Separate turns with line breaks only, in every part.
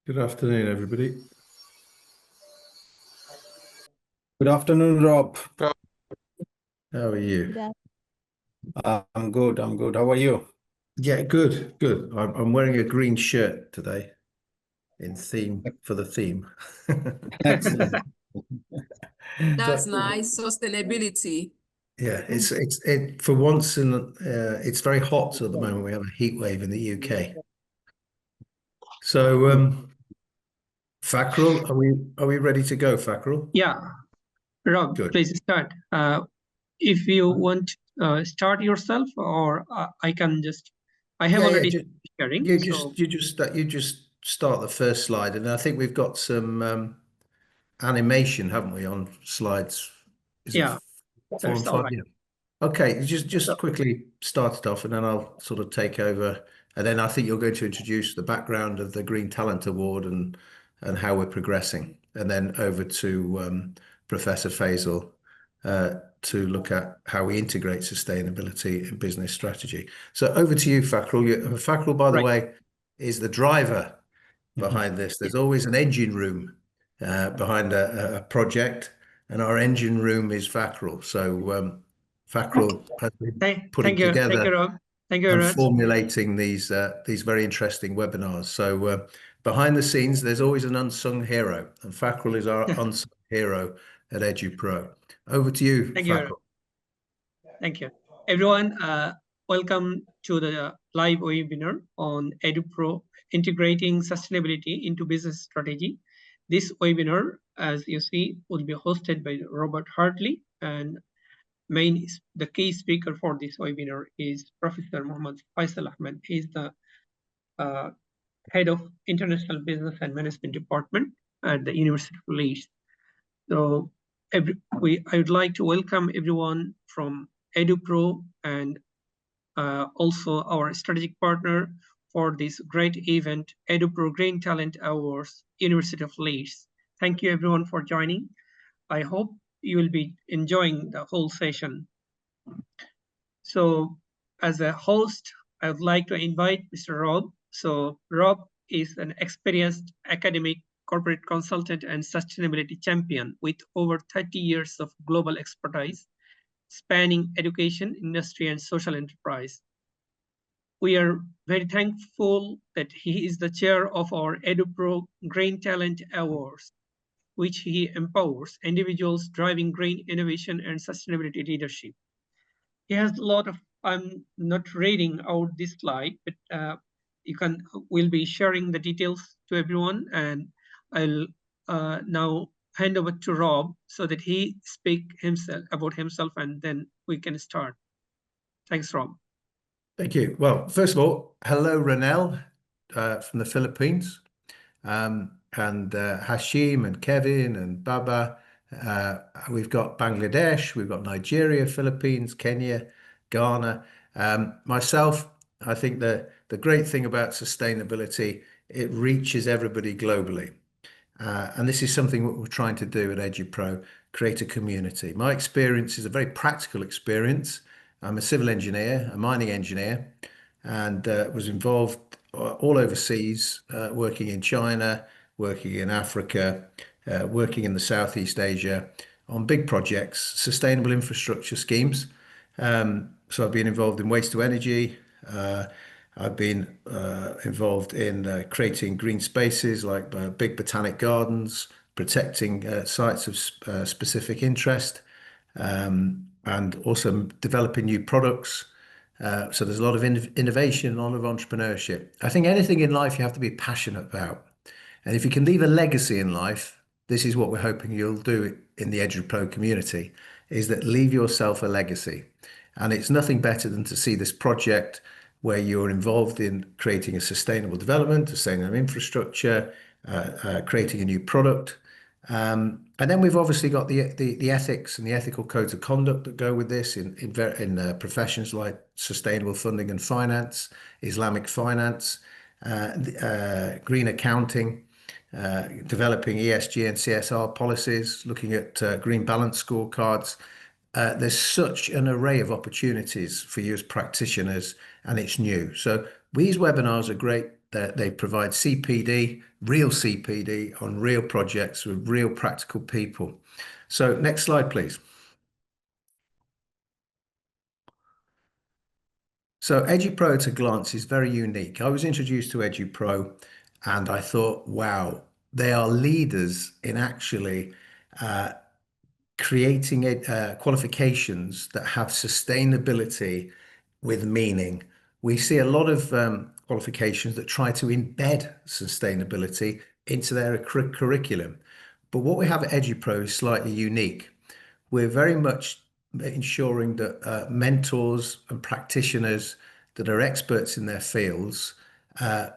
Good afternoon, everybody.
Good afternoon, Rob.
How are you?
That
I'm good. I'm good. How are you?
Yeah, good, good. I'm wearing a green shirt today in theme for the theme.
Excellent.
That's
So
nice. Sustainability.
yeah, it for once in it's very hot at the moment. We have a heat wave in the UK. So Fackrell, are we ready to go, Fackrell?
Yeah, Rob,
Good.
please start. If you want, start yourself, or I can just. I have
Yeah, yeah.
already
Just,
sharing.
you
So
just you just you just start the first slide, and I think we've got some animation, haven't we, on slides? Is it
yeah,
four
that's
and
all
five?
right.
Yeah. Okay,
So
just quickly start it off, and then I'll sort of take over, and then I think you're going to introduce the background of the Green Talent Award and how we're progressing, and then over to Professor Faisal to look at how we integrate sustainability in business strategy. So over to you, Fakhrul. Fakhrul, by the
right.
way, is the driver behind this. There's always an engine room behind a project, and our engine room is Fackrell. So Fackrell has been putting
Thank you,
together
Rob. Thank you
and
very much.
formulating these very interesting webinars. So behind the scenes, there's always an unsung hero, and Fackrell is our unsung hero at EduPro. Over to you,
Thank you.
Fackrell.
Thank you, everyone. Welcome to the live webinar on EduPro integrating sustainability into business strategy. This webinar, as you see, will be hosted by Robert Hartley, and the key speaker for this webinar is Professor Muhammad Faisal Ahmed. He's the head of International Business and Management Department at the University of Leeds. So I would like to welcome everyone from EduPro and also our strategic partner for this great event, EduPro Green Talent Awards, University of Leeds. Thank you everyone for joining. I hope you will be enjoying the whole session. So as a host, I would like to invite Mr. Rob. So Rob is an experienced academic, corporate consultant, and sustainability champion with over 30 years of global expertise, spanning education, industry, and social enterprise. We are very thankful that he is the chair of our EduPro Green Talent Awards, which he empowers individuals driving green innovation and sustainability leadership. He has a lot of, I'm not reading out this slide, but we'll be sharing the details to everyone, and I'll now hand over to Rob so that he speak about himself, and then we can start. Thanks, Rob.
Thank you. Well, first of all, hello, Ranel from the Philippines, and Hashim and Kevin and Baba. We've got Bangladesh, we've got Nigeria, Philippines, Kenya, Ghana. Myself, I think the great thing about sustainability, it reaches everybody globally. And this is something that we're trying to do at EduPro, create a community. My experience is a very practical experience. I'm a civil engineer, a mining engineer, and was involved all overseas, working in China, working in Africa, working in the Southeast Asia on big projects, sustainable infrastructure schemes. So I've been involved in waste to energy. I've been involved in creating green spaces like big botanic gardens, protecting sites of specific interest, and also developing new products. So there's a lot of innovation, a lot of entrepreneurship. I think anything in life you have to be passionate about. And if you can leave a legacy in life, this is what we're hoping you'll do in the EduPro community, is that leave yourself a legacy. And it's nothing better than to see this project where you're involved in creating a sustainable development, sustainable infrastructure, creating a new product. And then we've obviously got the ethics and the ethical codes of conduct that go with this in professions like sustainable funding and finance, Islamic finance, green accounting, developing ESG and CSR policies, looking at green balance scorecards. There's such an array of opportunities for you as practitioners, and it's new. So these webinars are great They provide CPD, real CPD on real projects with real practical people. So next slide, please. So EduPro at a glance is very unique. I was introduced to EduPro and I thought, wow, they are leaders in actually creating qualifications that have sustainability with meaning. We see a lot of qualifications that try to embed sustainability into their curriculum. But what we have at EduPro is slightly unique. We're very much ensuring that mentors and practitioners that are experts in their fields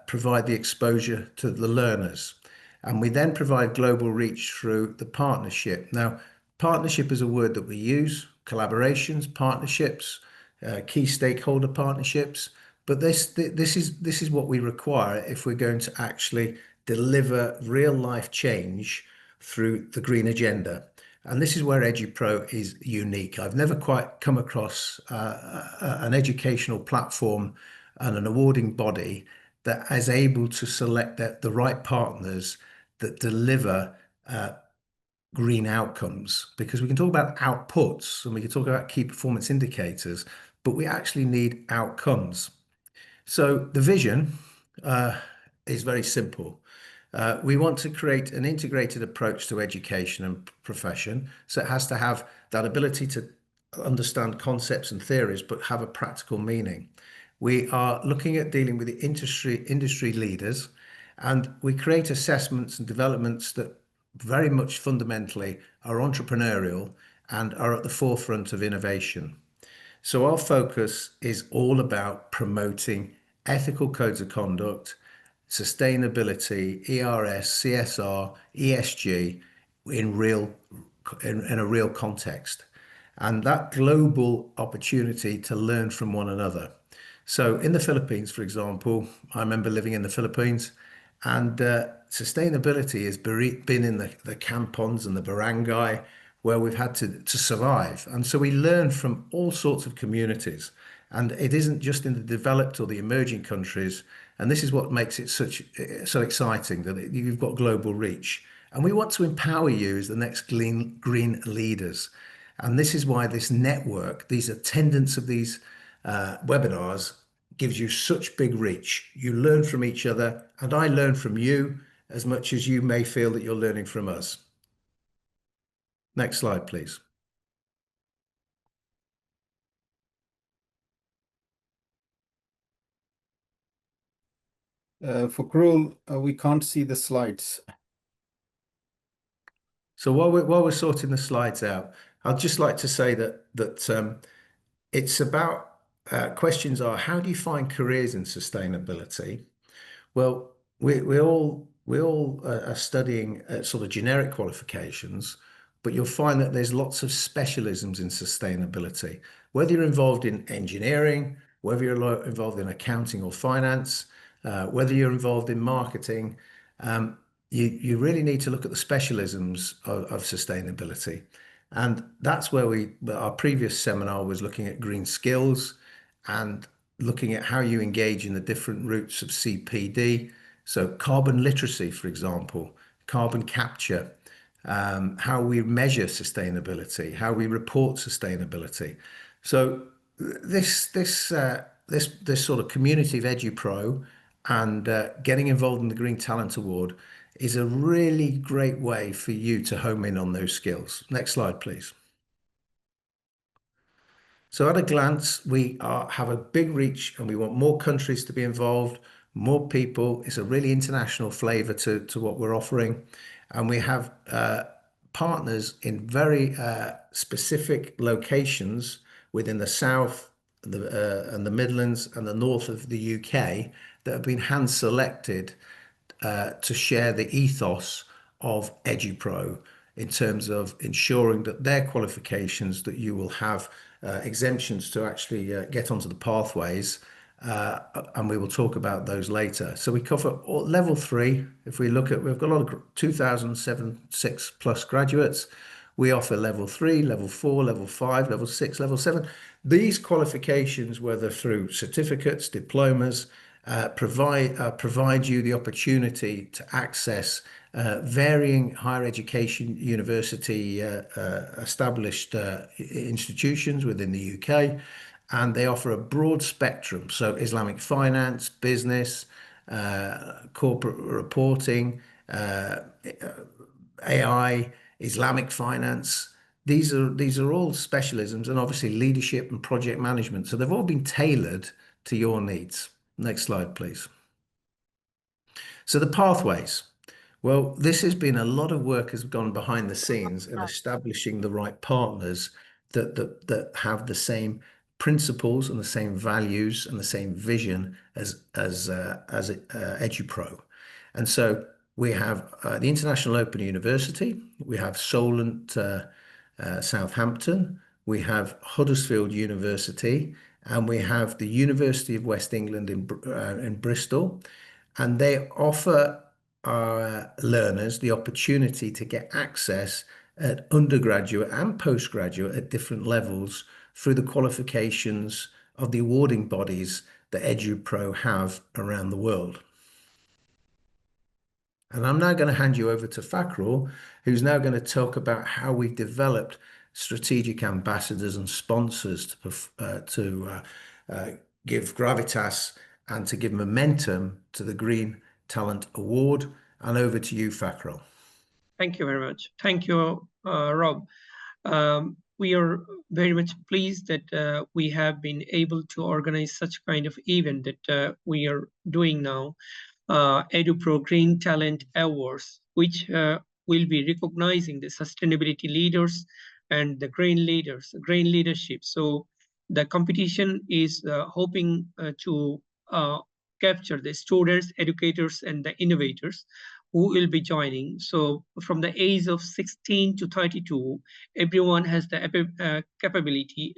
provide the exposure to the learners. And we then provide global reach through the partnership. Now, partnership is a word that we use, collaborations, partnerships, key stakeholder partnerships. But this is what we require if we're going to actually deliver real life change through the green agenda. And this is where EduPro is unique. I've never quite come across an educational platform and an awarding body that is able to select the right partners that deliver green outcomes, because we can talk about outputs and we can talk about key performance indicators, but we actually need outcomes. So the vision is very simple. We want to create an integrated approach to education and profession. So it has to have that ability to understand concepts and theories, but have a practical meaning. We are looking at dealing with the industry leaders, and we create assessments and developments that very much fundamentally are entrepreneurial and are at the forefront of innovation. So our focus is all about promoting ethical codes of conduct, sustainability, ERS, CSR, ESG in a real context, and that global opportunity to learn from one another. So in the Philippines, for example, I remember living in the Philippines, and sustainability has been in the kampons and the barangay where we've had to survive. And so we learn from all sorts of communities. And it isn't just in the developed or the emerging countries. And this is what makes it so exciting, that you've got global reach. And we want to empower you as the next green leaders. And this is why this network, these attendance of these webinars gives you such big reach. You learn from each other, and I learn from you as much as you may feel that you're learning from us. Next slide, please.
For Krul, we can't see the slides.
So while we're sorting the slides out, I'd just like to say that it's about questions are, how do you find careers in sustainability? Well, we all are studying sort of generic qualifications, but you'll find that there's lots of specialisms in sustainability. Whether you're involved in engineering, whether you're involved in accounting or finance, whether you're involved in marketing, you really need to look at the specialisms of sustainability. And that's where our previous seminar was looking at green skills and looking at how you engage in the different routes of CPD. So carbon literacy, for example, carbon capture, how we measure sustainability, how we report sustainability. So this sort of community of EduPro and getting involved in the Green Talent Award is a really great way for you to home in on those skills. Next slide, please. So at a glance, we have a big reach and we want more countries to be involved, more people. It's a really international flavor to what we're offering. And we have partners in very specific locations within the south and the Midlands and the north of the UK that have been hand selected to share the ethos of EduPro in terms of ensuring that their qualifications, that you will have exemptions to actually get onto the pathways, and we will talk about those later. So we cover level 3. If we look at, we've got a lot of 2006 plus graduates. We offer level 3, level 4, level 5, level 6, level 7. These qualifications, whether through certificates, diplomas, provide you the opportunity to access varying higher education university established institutions within the UK, and they offer a broad spectrum. So Islamic finance, business, corporate reporting, AI, Islamic finance. These are all specialisms, and obviously leadership and project management. So they've all been tailored to your needs. Next slide, please. So the pathways. Well, this has been a lot of work has gone behind the scenes in establishing the right partners that have the same principles and the same values and the same vision as EduPro. And so we have the International Open University, we have Solent, Southampton, we have Huddersfield University, and we have the University of West England in Bristol, and they offer our learners the opportunity to get access at undergraduate and postgraduate at different levels through the qualifications of the awarding bodies that EduPro have around the world. And I'm now going to hand you over to Fakrul, who's now going to talk about how we've developed strategic ambassadors and sponsors to give gravitas and to give momentum to the Green Talent Award. And over to you, Fakrul.
Thank you very much. Thank you, Rob. We are very much pleased that we have been able to organize such kind of event that we are doing now. EduPro Green Talent Awards, which will be recognizing the sustainability leaders and the green leaders, green leadership. So the competition is hoping to capture the students, educators, and the innovators who will be joining. So from the age of 16 to 32, everyone has the capability,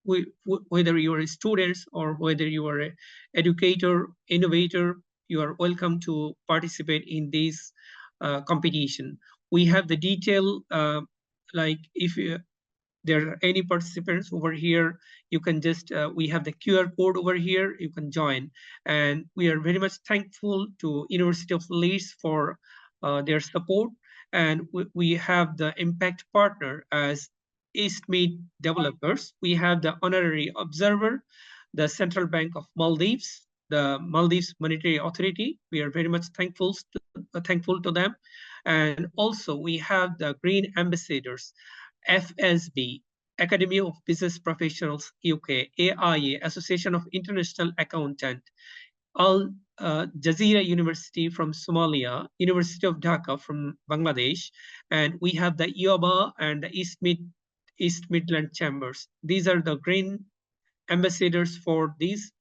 whether you are a student or whether you are an educator, innovator, you are welcome to participate in this competition. We have the detail, like if there are any participants over here, you can just, we have the QR code over here, you can join. And we are very much thankful to University of Leeds for their support. And we have the impact partner as East Mid Developers. We have the honorary observer, the Central Bank of Maldives, the Maldives Monetary Authority. We are very much thankful to them. And also we have the Green Ambassadors, FSB, Academy of Business Professionals UK, AIA, Association of International Accountants, Al Jazeera University from Somalia, University of Dhaka from Bangladesh, and we have the IOBA and the East Midland Chambers. These are the green ambassadors for this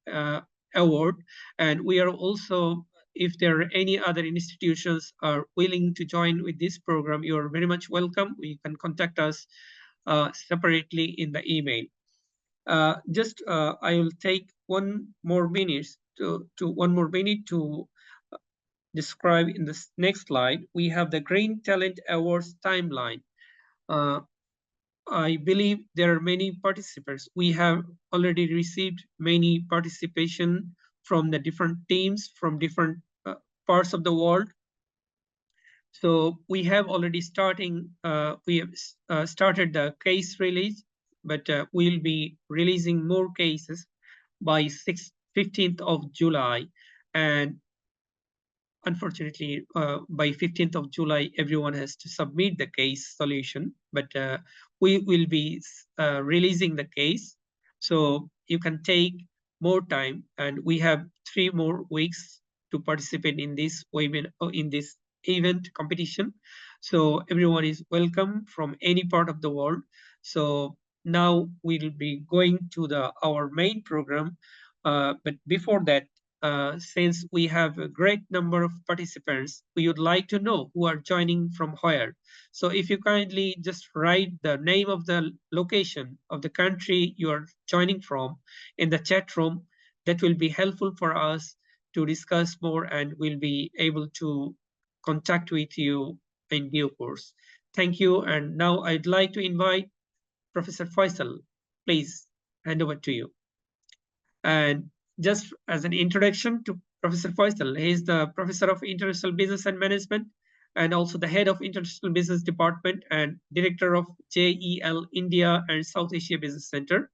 award, and we are also, if there are any other institutions are willing to join with this program, you are very much welcome. You can contact us separately in the email. I will take one more minute to describe in this next slide. We have the Green Talent Awards timeline. I believe there are many participants. We have already received many participation from the different teams from different parts of the world. So we have already started the case release, but we'll be releasing more cases by 15th of July. And unfortunately, by 15th of July, everyone has to submit the case solution, but we will be releasing the case. So you can take more time, and we have 3 more weeks to participate in this event competition. So everyone is welcome from any part of the world. So now we'll be going to our main program. But before that, since we have a great number of participants, we would like to know who are joining from where. So if you kindly just write the name of the location of the country you are joining from in the chat room, that will be helpful for us to discuss more, and we'll be able to contact with you in due course. Thank you. And now I'd like to invite Professor Faisal. Please hand over to you. And just as an introduction to Professor Faisal, he is the Professor of International Business and Management and also the Head of International Business Department and Director of JEL India and South Asia Business Center,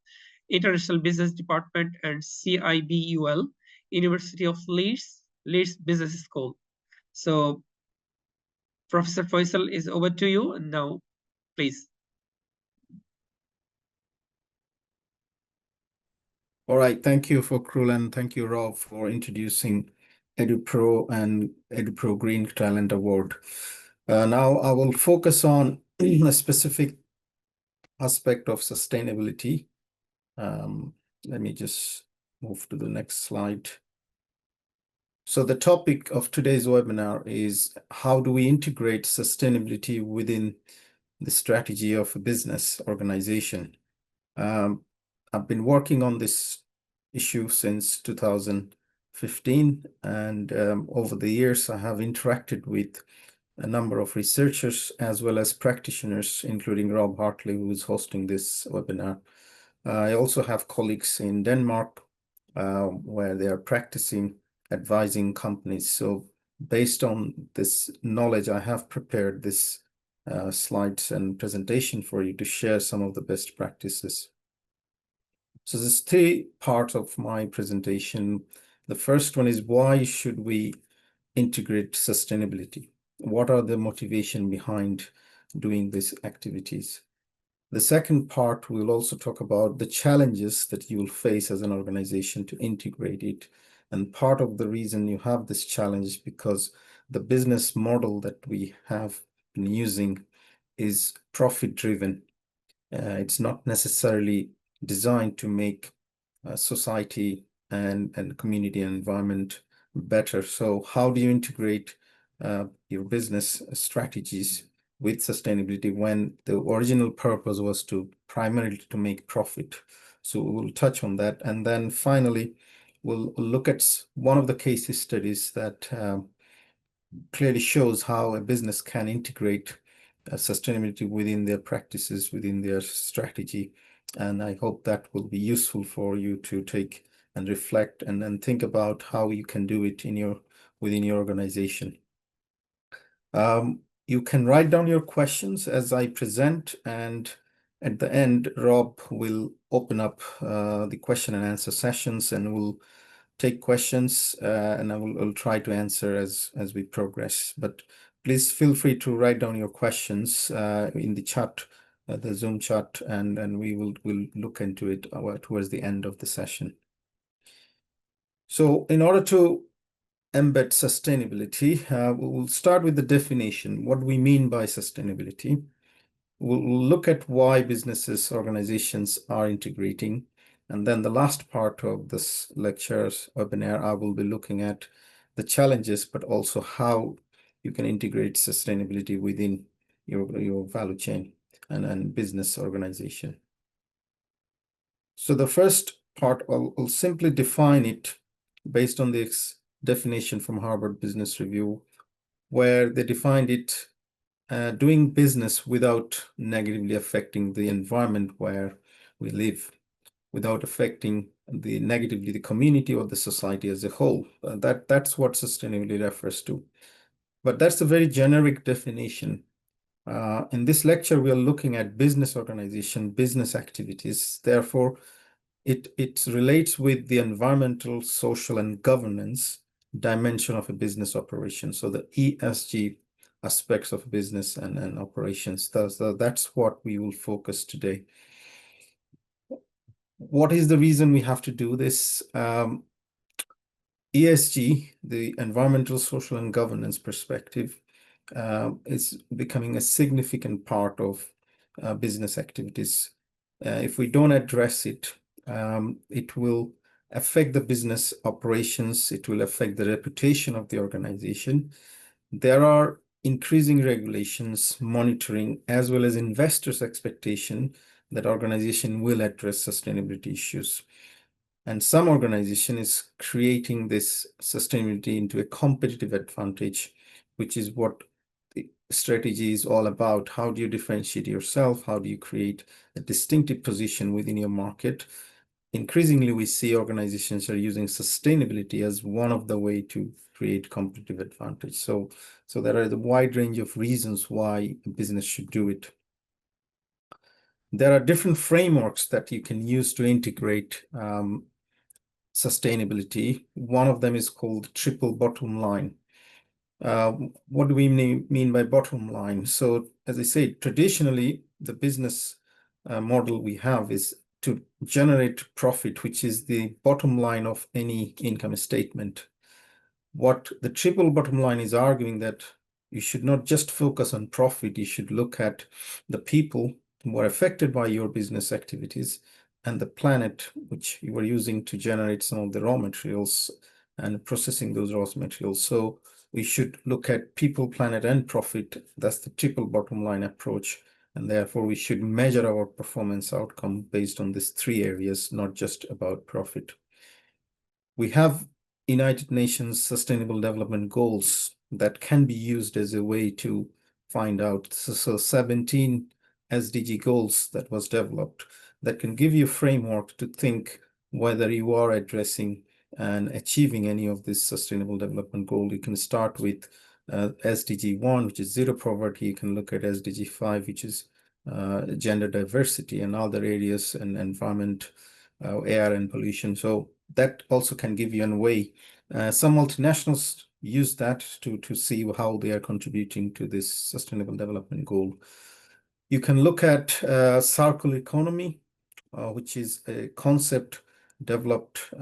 International Business Department and CIBUL, University of Leeds Business School. So Professor Faisal is over to you and now, please.
All right, thank you for Krul, and thank you, Rob, for introducing EduPro and EduPro Green Talent Award. Now I will focus on a specific aspect of sustainability. Let me just move to the next slide. So the topic of today's webinar is how do we integrate sustainability within the strategy of a business organization? I've been working on this issue since 2015, and over the years I have interacted with a number of researchers as well as practitioners, including Rob Hartley, who is hosting this webinar. I also have colleagues in Denmark where they are practicing advising companies. So based on this knowledge, I have prepared this slides and presentation for you to share some of the best practices. So there's three parts of my presentation. The first one is, why should we integrate sustainability? What are the motivation behind doing these activities? The second part, we'll also talk about the challenges that you will face as an organization to integrate it. And part of the reason you have this challenge is because the business model that we have been using is profit-driven. It's not necessarily designed to make society and community and environment better. So how do you integrate your business strategies with sustainability when the original purpose was to primarily to make profit? So we'll touch on that. And then finally, we'll look at one of the case studies that clearly shows how a business can integrate sustainability within their practices, within their strategy. And I hope that will be useful for you to take and reflect and then think about how you can do it within your organization. You can write down your questions as I present, and at the end, Rob will open up the question and answer sessions, and we'll take questions and I'll try to answer as we progress. But please feel free to write down your questions in the chat, the Zoom chat, and we'll look into it towards the end of the session. So in order to embed sustainability, we'll start with the definition, what we mean by sustainability. We'll look at why businesses, organizations are integrating. And then the last part of this lecture's webinar, I will be looking at the challenges, but also how you can integrate sustainability within your value chain and business organization. So the first part, I'll simply define it based on this definition from Harvard Business Review, where they defined it doing business without negatively affecting the environment where we live, without affecting negatively the community or the society as a whole. That's what sustainability refers to. But that's a very generic definition. In this lecture, we are looking at business organization, business activities. Therefore, it relates with the environmental, social, and governance dimension of a business operation. So the ESG aspects of business and operations. That's what we will focus today. What is the reason we have to do this? ESG, the environmental, social, and governance perspective, is becoming a significant part of business activities. If we don't address it, it will affect the business operations. It will affect the reputation of the organization. There are increasing regulations, monitoring, as well as investors' expectation that organization will address sustainability issues. And some organization is creating this sustainability into a competitive advantage, which is what the strategy is all about. How do you differentiate yourself? How do you create a distinctive position within your market? increasingly we see organizations are using sustainability as one of the way to create competitive advantage. So there are the wide range of reasons why a business should do it. There are different frameworks that you can use to integrate sustainability. One of them is called triple bottom line. What do we mean by bottom line? So as I say, traditionally, the business model we have is to generate profit, which is the bottom line of any income statement. What the triple bottom line is arguing that you should not just focus on profit, you should look at the people who are affected by your business activities and the planet which you are using to generate some of the raw materials and processing those raw materials. So we should look at people, planet, and profit. That's the triple bottom line approach. And therefore, we should measure our performance outcome based on these three areas, not just about profit. We have United Nations Sustainable Development Goals that can be used as a way to find out. So 17 SDG goals that was developed that can give you a framework to think whether you are addressing and achieving any of this sustainable development goal. You can start with SDG 1, which is zero poverty. You can look at SDG 5, which is gender diversity and other areas, and environment, air and pollution. So that also can give you a way. Some multinationals use that to see how they are contributing to this sustainable development goal. You can look at circular economy, which is a concept developed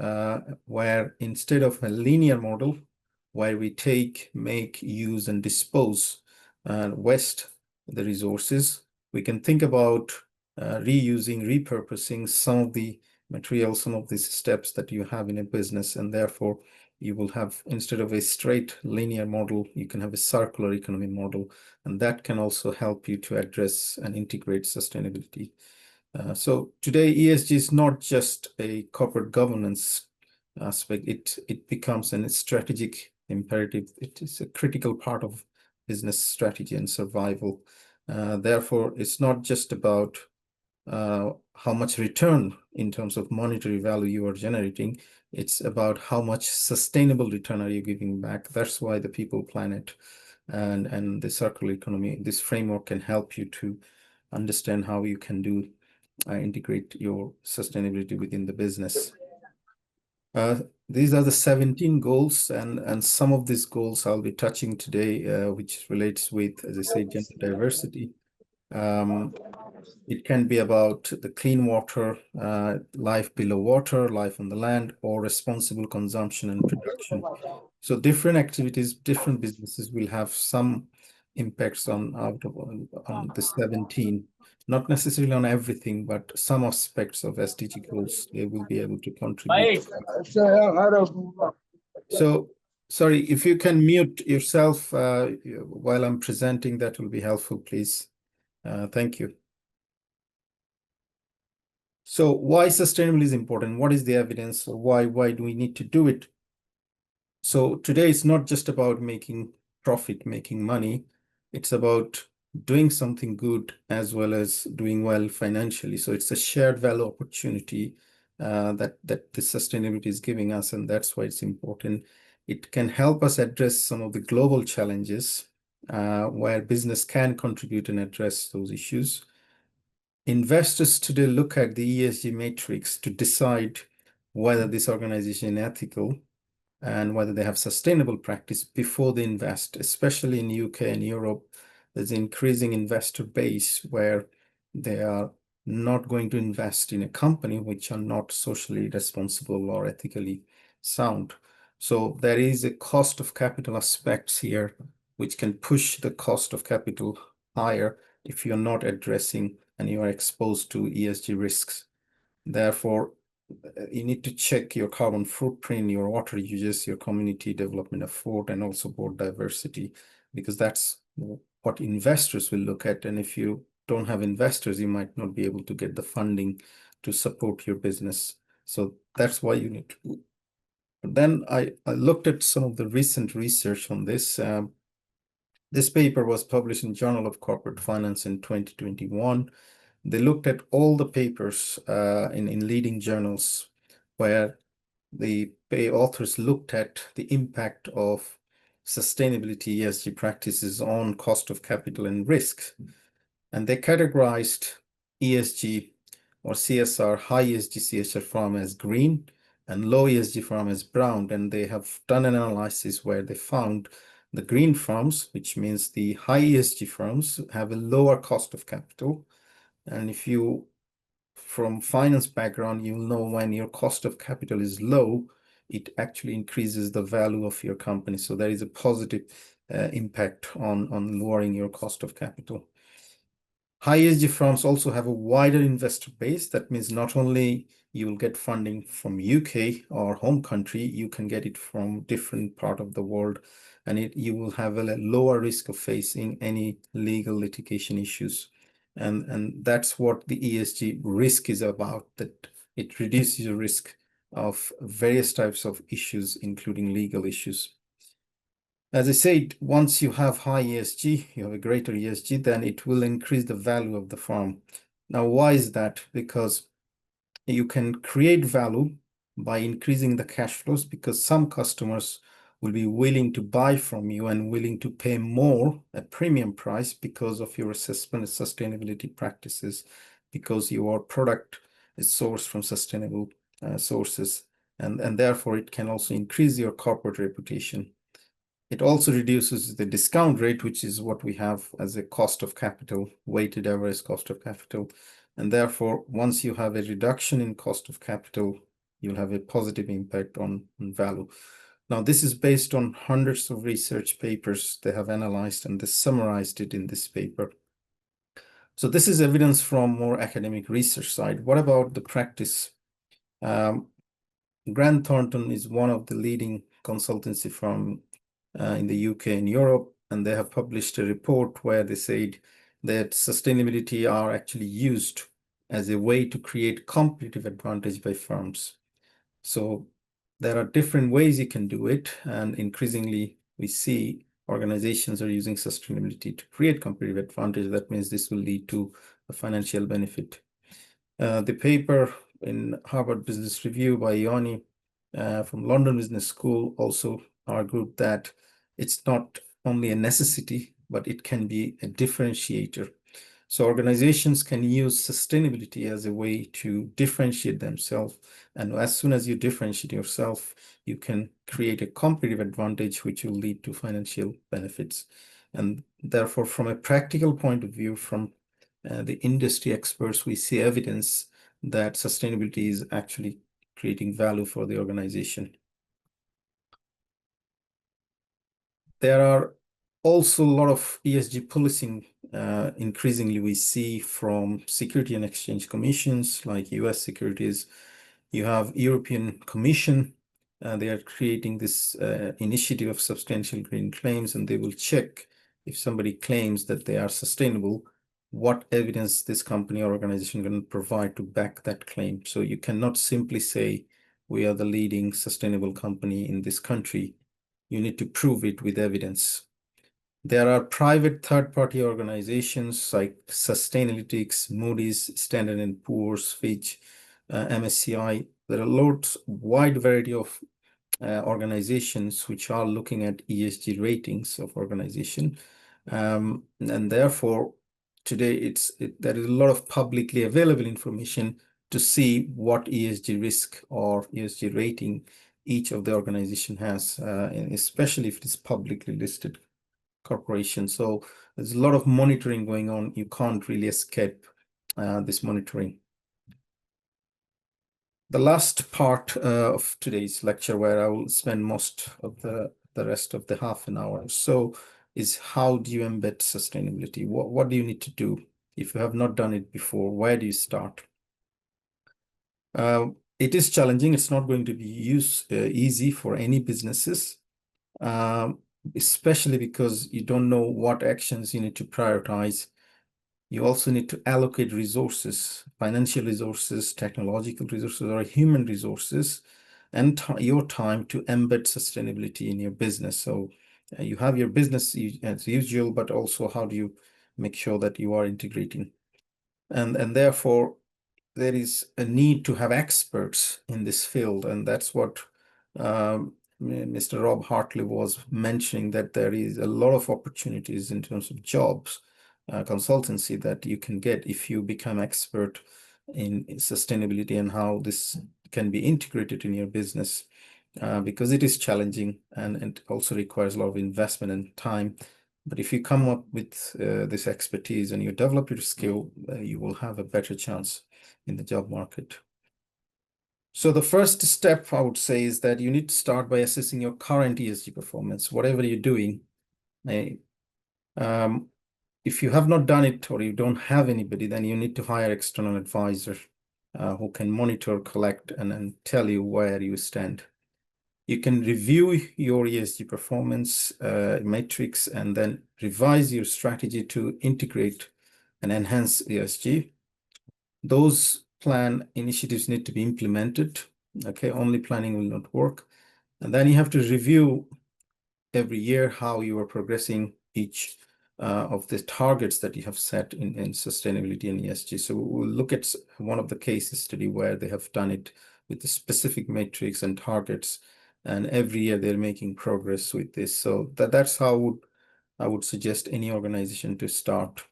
where instead of a linear model where we take, make, use, and dispose and waste the resources, we can think about reusing, repurposing some of the materials, some of these steps that you have in a business, and therefore you will have, instead of a straight linear model, you can have a circular economy model, and that can also help you to address and integrate sustainability. So today, ESG is not just a corporate governance aspect, it becomes a strategic imperative. It is a critical part of business strategy and survival. Therefore, it's not just about how much return in terms of monetary value you are generating. It's about how much sustainable return are you giving back. That's why the people, planet, and the circular economy, this framework can help you to understand how you can do integrate your sustainability within the business. These are the 17 goals, and some of these goals I'll be touching today, which relates with, as I say, gender diversity. It can be about the clean water, life below water, life on the land, or responsible consumption and production. So different activities, different businesses will have some impacts on the 17. Not necessarily on everything, but some aspects of SDG goals, they will be able to contribute. So, sorry, if you can mute yourself while I'm presenting, that will be helpful, please. Thank you. So why sustainability is important? What is the evidence? Why do we need to do it? So today it's not just about making profit, making money. It's about doing something good as well as doing well financially. So it's a shared value opportunity that the sustainability is giving us, and that's why it's important. It can help us address some of the global challenges where business can contribute and address those issues. Investors today look at the ESG matrix to decide whether this organization is ethical and whether they have sustainable practice before they invest, especially in the UK and Europe. There's an increasing investor base where they are not going to invest in a company which are not socially responsible or ethically sound. So there is a cost of capital aspects here, which can push the cost of capital higher if you're not addressing and you are exposed to ESG risks. Therefore, you need to check your carbon footprint, your water uses, your community development effort, and also board diversity, because that's what investors will look at. And if you don't have investors, you might not be able to get the funding to support your business. So that's why you need to. Then I looked at some of the recent research on this. This paper was published in Journal of Corporate Finance in 2021. They looked at all the papers in leading journals where the authors looked at the impact of sustainability ESG practices on cost of capital and risk. And they categorized ESG or CSR, high ESG CSR firm as green and low ESG firm as brown. And they have done an analysis where they found the green firms, which means the high ESG firms, have a lower cost of capital. And if you, from finance background, you'll know when your cost of capital is low, it actually increases the value of your company. So there is a positive impact on lowering your cost of capital. High ESG firms also have a wider investor base. That means not only you will get funding from UK or home country, you can get it from different part of the world, and you will have a lower risk of facing any legal litigation issues. And that's what the ESG risk is about, that it reduces the risk of various types of issues, including legal issues. As I said, once you have high ESG, you have a greater ESG, then it will increase the value of the firm. Now, why is that? Because you can create value by increasing the cash flows, because some customers will be willing to buy from you and willing to pay more, a premium price, because of your assessment of sustainability practices, because your product is sourced from sustainable sources. And therefore, it can also increase your corporate reputation. It also reduces the discount rate, which is what we have as a cost of capital, weighted average cost of capital. And therefore, once you have a reduction in cost of capital, you'll have a positive impact on value. Now, this is based on hundreds of research papers they have analyzed, and they summarized it in this paper. So this is evidence from more academic research side. What about the practice? Grant Thornton is one of the leading consultancy firm in the UK and Europe, and they have published a report where they said that sustainability are actually used as a way to create competitive advantage by firms. So there are different ways you can do it, and increasingly we see organizations are using sustainability to create competitive advantage. That means this will lead to a financial benefit. The paper in Harvard Business Review by Ioni from London Business School also argued that it's not only a necessity, but it can be a differentiator. So organizations can use sustainability as a way to differentiate themselves. And as soon as you differentiate yourself, you can create a competitive advantage, which will lead to financial benefits. And therefore, from a practical point of view, from the industry experts, we see evidence that sustainability is actually creating value for the organization. There are also a lot of ESG policing. Increasingly, we see from Security and Exchange Commissions like US Securities. You have European Commission. They are creating this initiative of substantial green claims, and they will check if somebody claims that they are sustainable, what evidence this company or organization can provide to back that claim. So you cannot simply say, we are the leading sustainable company in this country. You need to prove it with evidence. There are private third-party organizations like Sustainalytics, Moody's, Standard & Poor's, Fitch, MSCI. There are lots, wide variety of organizations which are looking at ESG ratings of organization. And therefore, today there is a lot of publicly available information to see what ESG risk or ESG rating each of the organization has, especially if it is publicly listed corporation. So there's a lot of monitoring going on. You can't really escape this monitoring. The last part of today's lecture, where I will spend most of the rest of the half an hour or so, is how do you embed sustainability? What do you need to do? If you have not done it before, where do you start? It is challenging. It's not going to be easy for any businesses, especially because you don't know what actions you need to prioritize. You also need to allocate resources, financial resources, technological resources, or human resources, and your time to embed sustainability in your business. So you have your business as usual, but also how do you make sure that you are integrating? and therefore there is a need to have experts in this field, and that's what Mr. Rob Hartley was mentioning, that there is a lot of opportunities in terms of jobs, consultancy that you can get if you become expert in sustainability and how this can be integrated in your business, because it is challenging and it also requires a lot of investment and time. But if you come up with this expertise and you develop your skill, you will have a better chance in the job market. So the first step I would say is that you need to start by assessing your current ESG performance, whatever you're doing. If you have not done it or you don't have anybody, then you need to hire external advisor who can monitor, collect, and tell you where you stand. You can review your ESG performance metrics and then revise your strategy to integrate and enhance ESG. Those plan initiatives need to be implemented. Okay, only planning will not work. And then you have to review every year how you are progressing each of the targets that you have set in sustainability and ESG. So we'll look at one of the cases study where they have done it with the specific metrics and targets, and every year they're making progress with this. So that's how I would suggest any organization to start.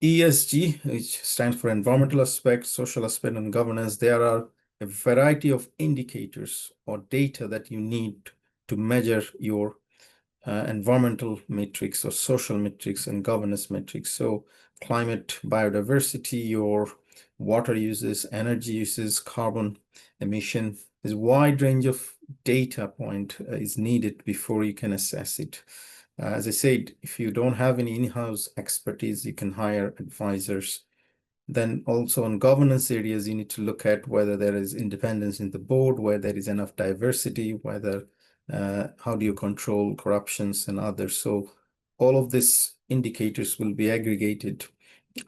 ESG, which stands for environmental aspect, social aspect, and governance. There are a variety of indicators or data that you need to measure your environmental metrics or social metrics and governance metrics. So climate, biodiversity, your water uses, energy uses, carbon emission. There's a wide range of data point is needed before you can assess it. As I said, if you don't have any in-house expertise, you can hire advisors. Then also on governance areas, you need to look at whether there is independence in the board, where there is enough diversity, whether how do you control corruptions and others. So all of these indicators will be aggregated.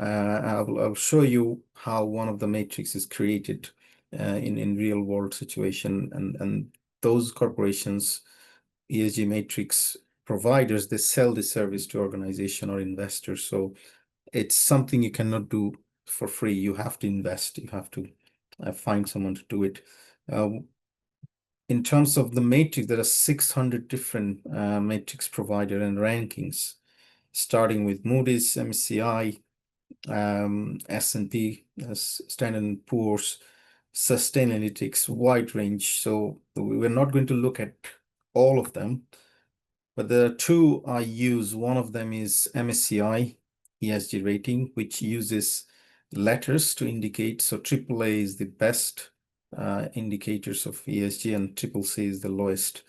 I'll show you how one of the matrices is created in real world situation, and those corporations, ESG matrix providers, they sell this service to organization or investors. So it's something you cannot do for free. You have to invest. You have to find someone to do it. In terms of the matrix, there are 600 different matrix provider and rankings, starting with Moody's, MSCI, S&P, Standard & Poor's, Sustainalytics, wide range. So we're not going to look at all of them, but there are two I use. One of them is MSCI ESG rating, which uses letters to indicate. So AAA is the best indicators of ESG and CCC is the lowest.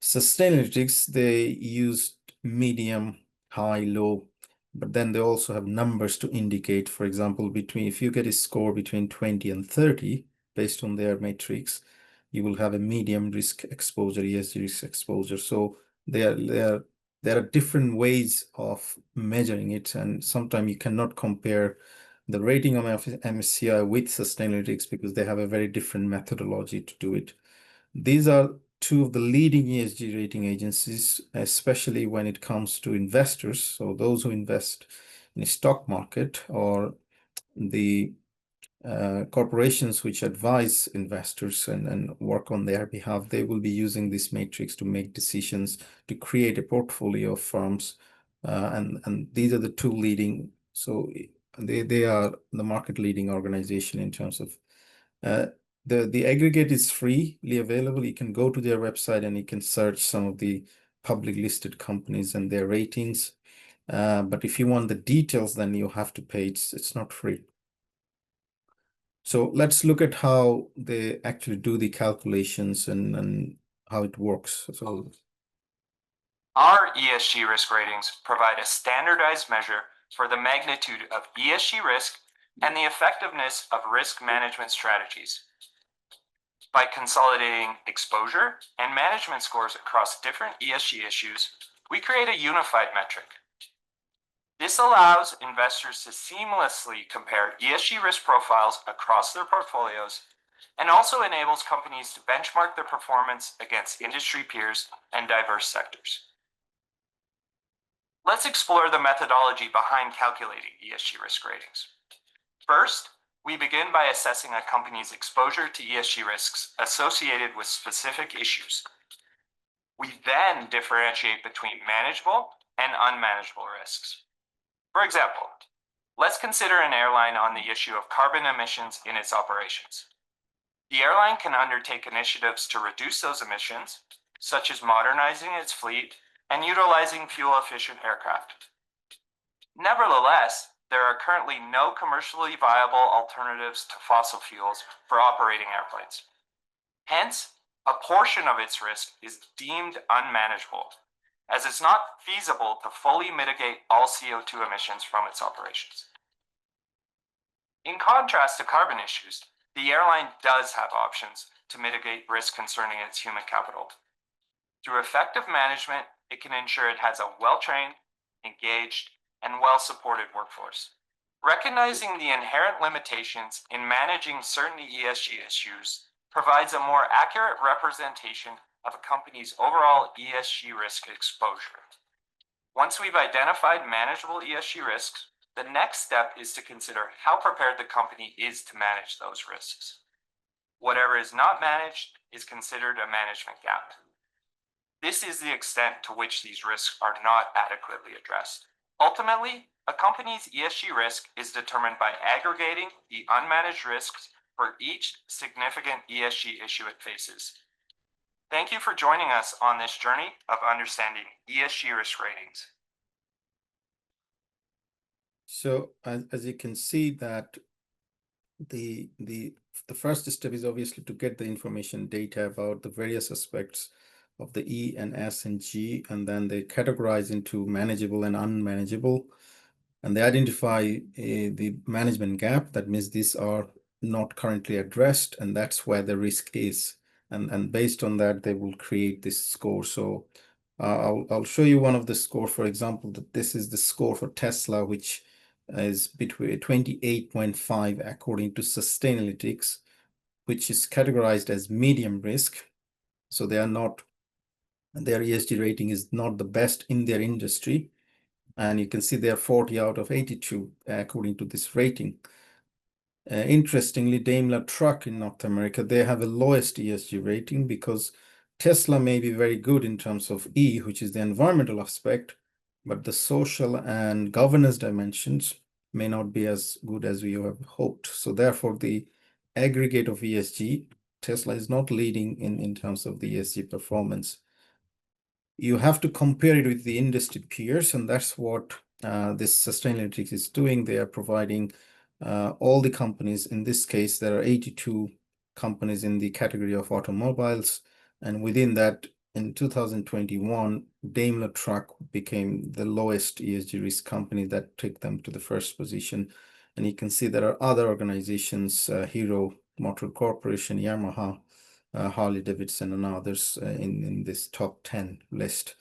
Sustainalytics, they use medium, high, low, but then they also have numbers to indicate. For example, if you get a score between 20 and 30 based on their matrix, you will have a medium risk exposure, ESG risk exposure. So there are different ways of measuring it, and sometimes you cannot compare the rating of MSCI with Sustainalytics because they have a very different methodology to do it. These are two of the leading ESG rating agencies, especially when it comes to investors. So those who invest in the stock market or the corporations which advise investors and work on their behalf, they will be using this matrix to make decisions to create a portfolio of firms. And these are the two leading. So they are the market leading organization in terms of the aggregate is freely available. You can go to their website and you can search some of the public listed companies and their ratings. But if you want the details, then you have to pay. It's not free. So let's look at how they actually do the calculations and how it works. So
our ESG risk ratings provide a standardized measure for the magnitude of ESG risk and the effectiveness of risk management strategies. By consolidating exposure and management scores across different ESG issues, we create a unified metric. This allows investors to seamlessly compare ESG risk profiles across their portfolios and also enables companies to benchmark their performance against industry peers and diverse sectors. Let's explore the methodology behind calculating ESG risk ratings. First, we begin by assessing a company's exposure to ESG risks associated with specific issues. We then differentiate between manageable and unmanageable risks. For example, let's consider an airline on the issue of carbon emissions in its operations. The airline can undertake initiatives to reduce those emissions, such as modernizing its fleet and utilizing fuel-efficient aircraft. Nevertheless, there are currently no commercially viable alternatives to fossil fuels for operating airplanes. Hence, a portion of its risk is deemed unmanageable, as it's not feasible to fully mitigate all CO2 emissions from its operations. In contrast to carbon issues, the airline does have options to mitigate risk concerning its human capital. Through effective management, it can ensure it has a well-trained, engaged, and well-supported workforce. Recognizing the inherent limitations in managing certain ESG issues provides a more accurate representation of a company's overall ESG risk exposure. Once we've identified manageable ESG risks, the next step is to consider how prepared the company is to manage those risks. Whatever is not managed is considered a management gap. This is the extent to which these risks are not adequately addressed. Ultimately, a company's ESG risk is determined by aggregating the unmanaged risks for each significant ESG issue it faces. Thank you for joining us on this journey of understanding ESG risk ratings.
So as you can see that the first step is obviously to get the information data about the various aspects of the E and S and G, and then they categorize into manageable and unmanageable, and they identify the management gap. That means these are not currently addressed, and that's where the risk is, and based on that they will create this score. So I'll show you one of the score. For example, that this is the score for Tesla, which is between 28.5 according to Sustainalytics, which is categorized as medium risk. So they are not, their ESG rating is not the best in their industry. And you can see they are 40 out of 82 according to this rating. Interestingly, Daimler Truck in North America, they have the lowest ESG rating because Tesla may be very good in terms of E, which is the environmental aspect, but the social and governance dimensions may not be as good as we have hoped. So therefore, the aggregate of ESG, Tesla is not leading in terms of the ESG performance. You have to compare it with the industry peers, and that's what this Sustainalytics is doing. They are providing all the companies. In this case, there are 82 companies in the category of automobiles, and within that, in 2021, Daimler Truck became the lowest ESG risk company that took them to the first position. And you can see there are other organizations, Hero Motor Corporation, Yamaha, Harley Davidson, and others in this top 10 list.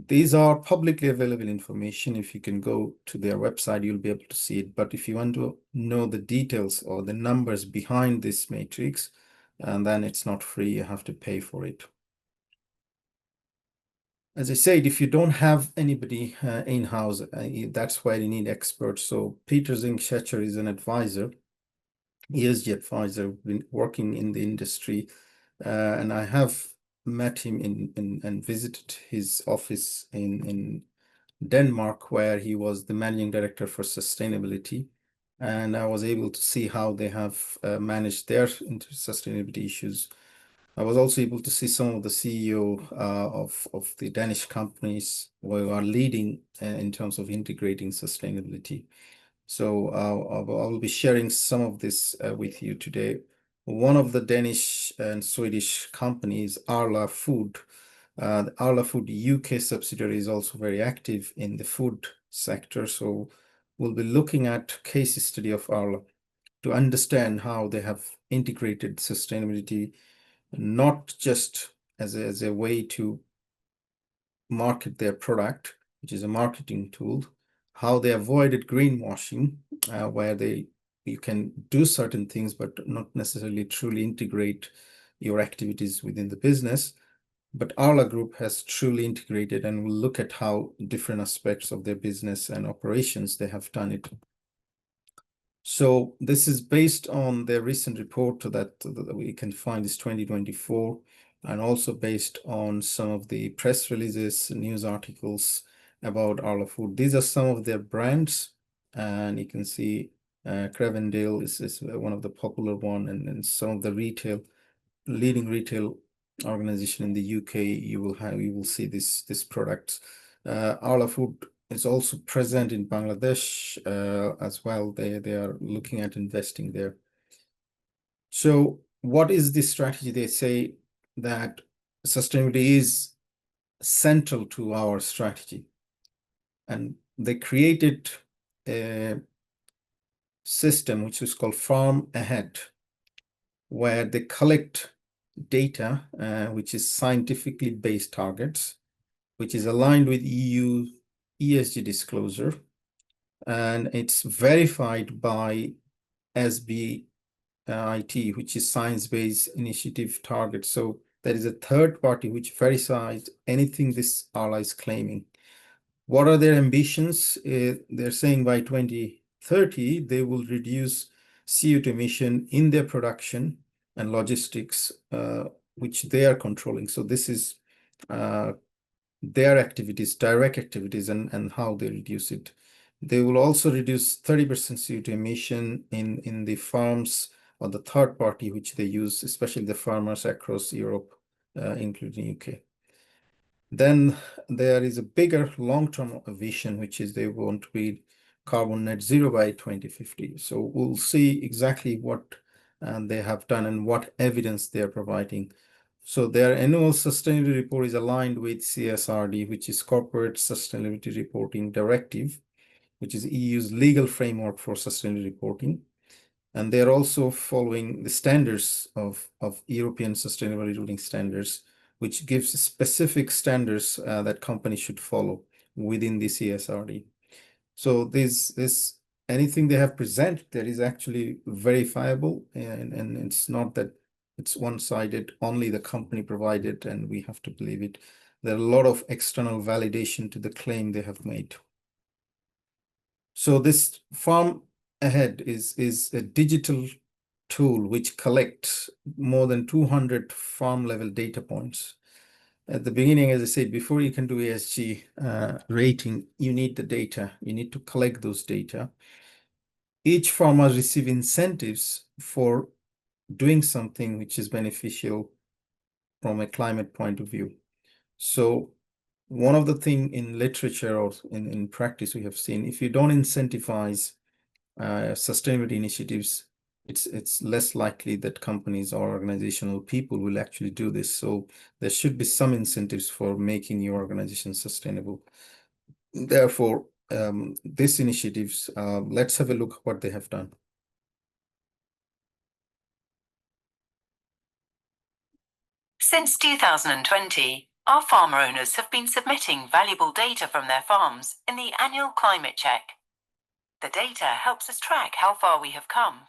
These are publicly available information. If you can go to their website, you'll be able to see it. But if you want to know the details or the numbers behind this matrix, and then it's not free, you have to pay for it. As I said, if you don't have anybody in-house, that's why you need experts. So Peter Zink-Schecher is an advisor, ESG advisor, been working in the industry, and I have met him and visited his office in Denmark, where he was the managing director for sustainability. And I was able to see how they have managed their sustainability issues. I was also able to see some of the CEO of the Danish companies who are leading in terms of integrating sustainability. So I will be sharing some of this with you today. One of the Danish and Swedish companies, Arla Food, the Arla Food UK subsidiary is also very active in the food sector. So we'll be looking at case study of Arla to understand how they have integrated sustainability, not just as a way to market their product, which is a marketing tool, how they avoided greenwashing, where you can do certain things but not necessarily truly integrate your activities within the business, But Arla Group has truly integrated, and will look at how different aspects of their business and operations they have done it. So this is based on their recent report that we can find is 2024, and also based on some of the press releases, news articles about Arla Food. These are some of their brands, and you can see Crevendale is one of the popular one, and some of the leading retail organization in the UK, you will see this product. Arla Food is also present in Bangladesh as well. They are looking at investing there. So what is the strategy? They say that sustainability is central to our strategy, and they created a system which is called Farm Ahead, where they collect data, which is scientifically based targets, which is aligned with EU ESG disclosure, and it's verified by SBIT, which is Science-Based Initiative Target. So there is a third party which verifies anything this Arla is claiming. What are their ambitions? They're saying by 2030, they will reduce CO2 emission in their production and logistics, which they are controlling. So this is their activities, direct activities, and how they reduce it. They will also reduce 30% CO2 emission in the farms or the third party which they use, especially the farmers across Europe, including UK. Then there is a bigger long-term vision, which is they want to be carbon net zero by 2050. So we'll see exactly what they have done and what evidence they are providing. So their annual sustainability report is aligned with CSRD, which is Corporate Sustainability Reporting Directive, which is EU's legal framework for sustainability reporting. And they're also following the standards of European Sustainability Reporting Standards, which gives specific standards that companies should follow within the CSRD. So this anything they have presented there is actually verifiable, and it's not that it's one-sided, only the company provided and we have to believe it. There are a lot of external validation to the claim they have made. So this Farm Ahead is a digital tool which collects more than 200 farm level data points. At the beginning, as I said, before you can do ESG rating, you need the data. You need to collect those data. Each farmer receives incentives for doing something which is beneficial from a climate point of view. So one of the things in literature or in practice we have seen, if you don't incentivize sustainability initiatives, it's less likely that companies or organizational people will actually do this. So there should be some incentives for making your organization sustainable. Therefore, these initiatives, let's have a look at what they have done.
Since 2020, our farmer owners have been submitting valuable data from their farms in the annual climate check. The data helps us track how far we have come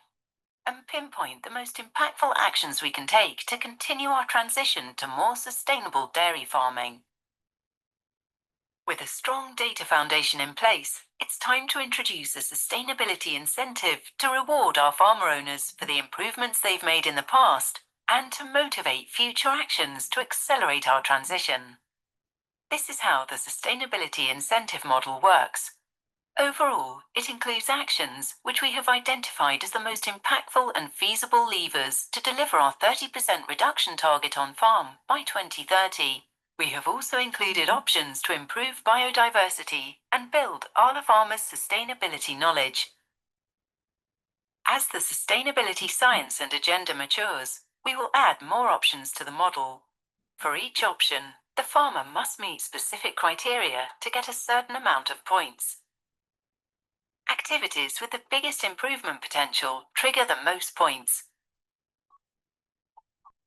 and pinpoint the most impactful actions we can take to continue our transition to more sustainable dairy farming. With a strong data foundation in place, it's time to introduce a sustainability incentive to reward our farmer owners for the improvements they've made in the past and to motivate future actions to accelerate our transition. This is how the sustainability incentive model works. Overall, it includes actions which we have identified as the most impactful and feasible levers to deliver our 30% reduction target on farm by 2030. We have also included options to improve biodiversity and build Arla farmers' sustainability knowledge. As the sustainability science and agenda matures, we will add more options to the model. For each option, the farmer must meet specific criteria to get a certain amount of points. Activities with the biggest improvement potential trigger the most points.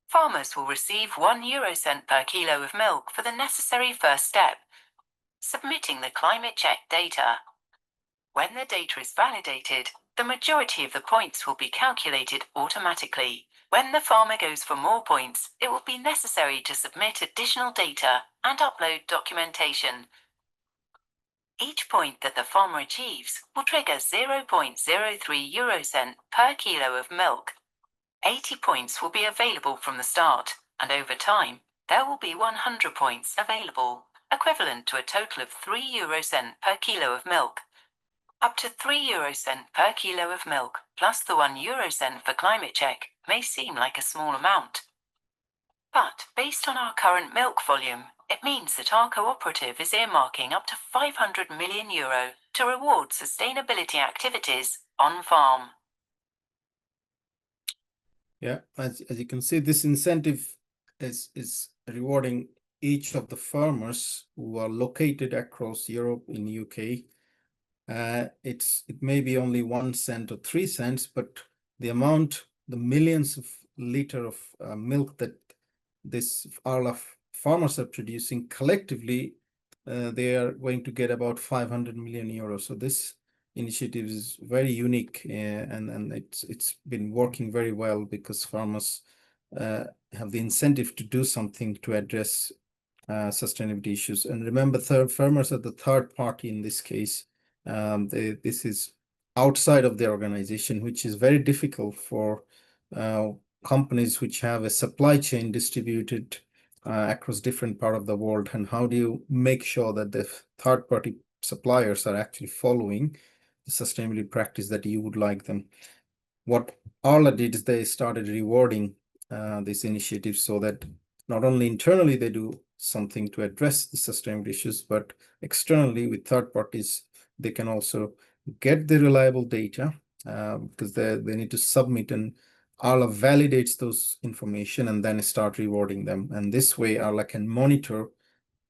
Farmers will receive 1 eurocent per kilo of milk for the necessary first step, submitting the climate check data. When the data is validated, the majority of the points will be calculated automatically. When the farmer goes for more points, it will be necessary to submit additional data and upload documentation. Each point that the farmer achieves will trigger 0.03 euro cent per kilo of milk. 80 points will be available from the start, and over time, there will be 100 points available, equivalent to a total of 3 euro cent per kilo of milk. Up to 3 euro cent per kilo of milk, plus the 1 euro cent for climate check, may seem like a small amount. But based on our current milk volume, it means that our cooperative is earmarking up to 500 million euro to reward sustainability activities on farm.
Yeah, as you can see, this incentive is rewarding each of the farmers who are located across Europe in UK. It may be only 1 cent or 3 cents, but the amount, the millions of liters of milk that this Arla farmers are producing collectively, they are going to get about 500 million euros. So this initiative is very unique, and it's been working very well because farmers have the incentive to do something to address sustainability issues. And remember, farmers are the third party in this case. This is outside of the organization, which is very difficult for companies which have a supply chain distributed across different parts of the world. And how do you make sure that the third party suppliers are actually following the sustainability practice that you would like them? What Arla did is they started rewarding this initiative so that not only internally they do something to address the sustainability issues, but externally with third parties, they can also get the reliable data because they need to submit, and Arla validates those information and then start rewarding them. And this way, Arla can monitor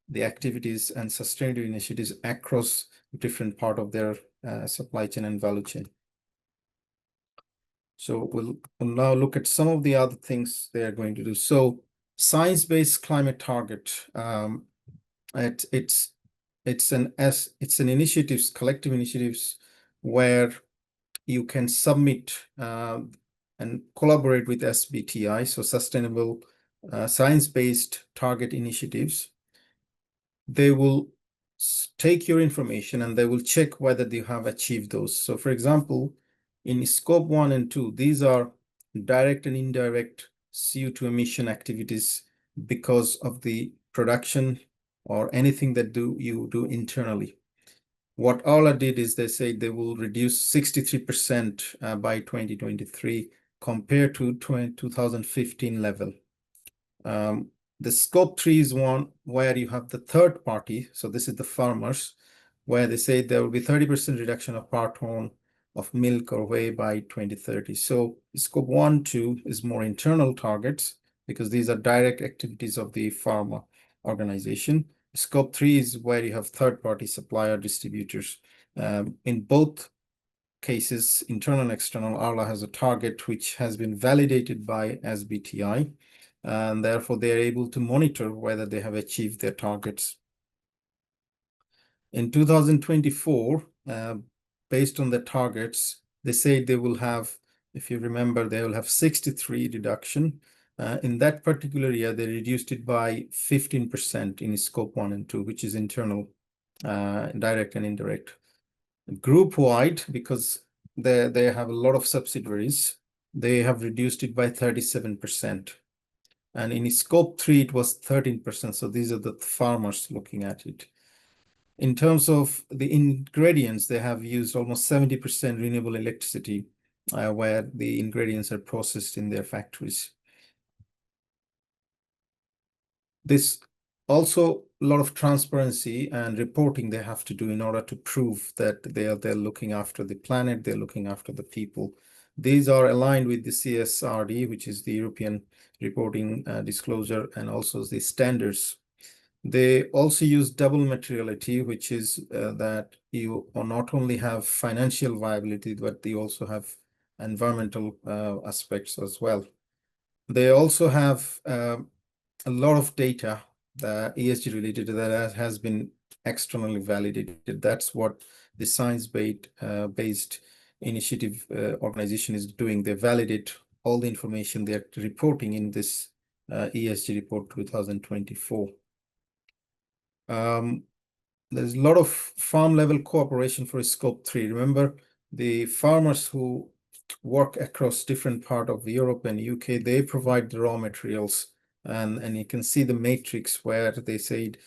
the activities and sustainability initiatives across different part of their supply chain and value chain. So we'll now look at some of the other things they are going to do. So science-based climate target, it's an initiatives, collective initiatives where you can submit and collaborate with SBTI, so Sustainable Science-Based Target Initiatives. They will take your information and they will check whether you have achieved those. So for example, in scope 1 and 2, these are direct and indirect CO2 emission activities because of the production or anything that you do internally. What Arla did is they say they will reduce 63% by 2023 compared to 2015 level. The scope 3 is one where you have the third party. So this is the farmers, where they say there will be 30% reduction of per ton of milk or whey by 2030. So scope 1, 2 is more internal targets because these are direct activities of the farmer organization. Scope 3 is where you have third-party supplier distributors. In both cases, internal and external, Arla has a target which has been validated by SBTI, and therefore they are able to monitor whether they have achieved their targets. In 2024, based on the targets, they say they will have, if you remember, they will have 63 reduction. In that particular year, they reduced it by 15% in scope 1 and 2, which is internal, direct and indirect. Group-wide, because they have a lot of subsidiaries, they have reduced it by 37%. And in scope 3, it was 13%. So these are the farmers looking at it. In terms of the ingredients, they have used almost 70% renewable electricity, where the ingredients are processed in their factories. This also a lot of transparency and reporting they have to do in order to prove that they're looking after the planet, they're looking after the people. These are aligned with the CSRD, which is the European Reporting Disclosure, and also the standards. They also use double materiality, which is that you not only have financial viability, but they also have environmental aspects as well. They also have a lot of data, ESG related, that has been externally validated. That's what the science-based initiative organization is doing. They validate all the information they're reporting in this ESG report 2024. There's a lot of farm level cooperation for scope 3. Remember, the farmers who work across different parts of Europe and UK, they provide the raw materials, and you can see the matrix where they said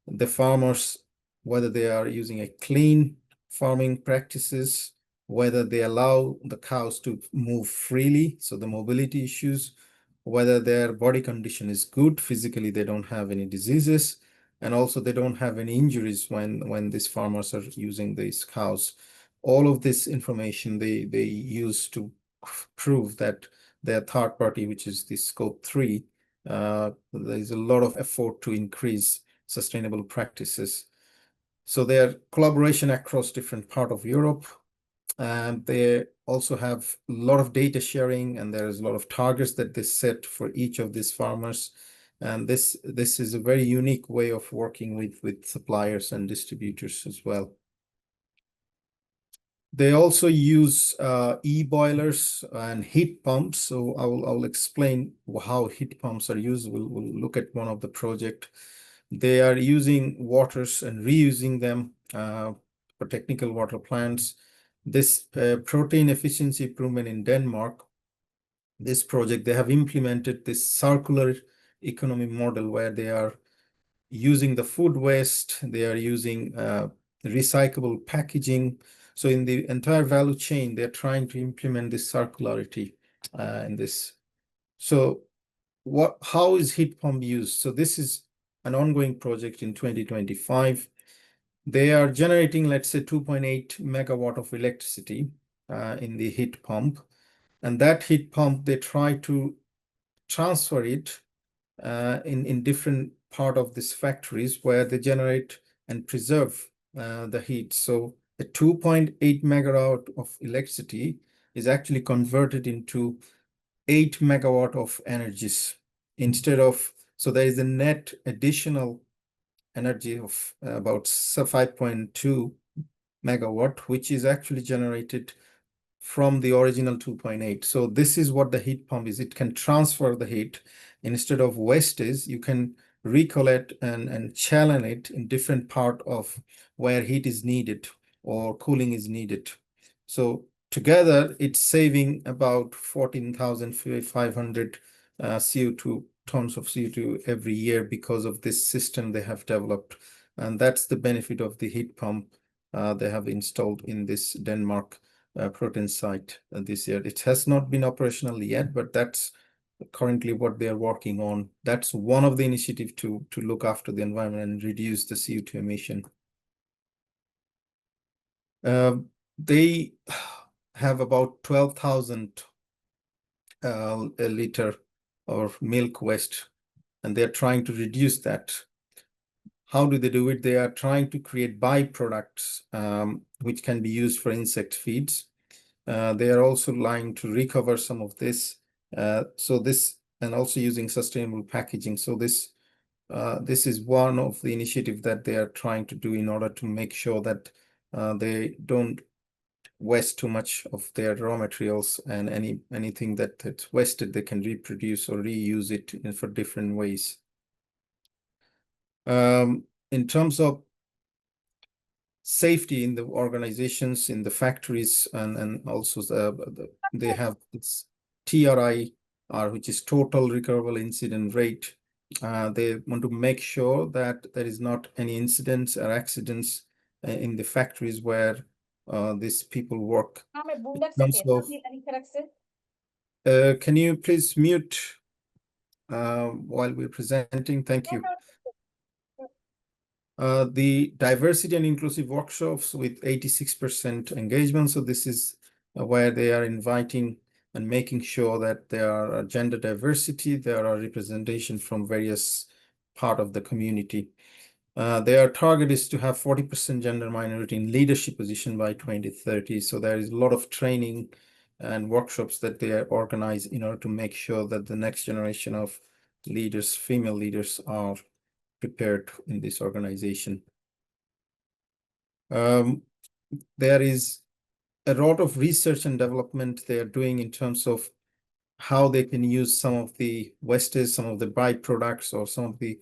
the farmers, whether they are using a clean farming practices, whether they allow the cows to move freely, so the mobility issues, whether their body condition is good, physically they don't have any diseases, and also they don't have any injuries when these farmers are using these cows. All of this information they use to prove that their third party, which is the scope 3, there's a lot of effort to increase sustainable practices. So their collaboration across different parts of Europe, and they also have a lot of data sharing, and there is a lot of targets that they set for each of these farmers. And this is a very unique way of working with suppliers and distributors as well. They also use e-boilers and heat pumps. So I will explain how heat pumps are used. We'll look at one of the project. They are using waters and reusing them for technical water plants. This protein efficiency improvement in Denmark, this project, they have implemented this circular economy model where they are using the food waste, they are using recyclable packaging. So in the entire value chain, they're trying to implement this circularity in this. So how is heat pump used? So this is an ongoing project in 2025. They are generating, let's say, 2.8 megawatt of electricity in the heat pump. And that heat pump, they try to transfer it in different part of these factories where they generate and preserve the heat. So a 2.8 megawatt of electricity is actually converted into 8 megawatt of energies instead of, so there is a net additional energy of about 5.2 megawatt, which is actually generated from the original 2.8. So this is what the heat pump is. It can transfer the heat. Instead of wastage, you can recollect and channel it in different part of where heat is needed or cooling is needed. So together, it's saving about 14,500 CO2 tons of CO2 every year because of this system they have developed. And that's the benefit of the heat pump they have installed in this Denmark protein site this year. It has not been operational yet, but that's currently what they are working on. That's one of the initiatives to look after the environment and reduce the CO2 emission. They have about 12,000 a liter of milk waste, and they're trying to reduce that. How do they do it? They are trying to create byproducts which can be used for insect feeds. They are also trying to recover some of this. And also using sustainable packaging. So this is one of the initiatives that they are trying to do in order to make sure that they don't waste too much of their raw materials, and anything that's wasted, they can reproduce or reuse it for different ways. In terms of safety in the organizations, in the factories, and also they have this TRI, which is total recoverable incident rate. They want to make sure that there is not any incidents or accidents in the factories where these people work. In terms of, can you please mute while we're presenting? Thank you. The diversity and inclusive workshops with 86% engagement. So this is where they are inviting and making sure that there are gender diversity, there are representation from various part of the community. Their target is to have 40% gender minority in leadership position by 2030. So there is a lot of training and workshops that they organize in order to make sure that the next generation of leaders, female leaders, are prepared in this organization. There is a lot of research and development they are doing in terms of how they can use some of the wastage, some of the byproducts, or some of the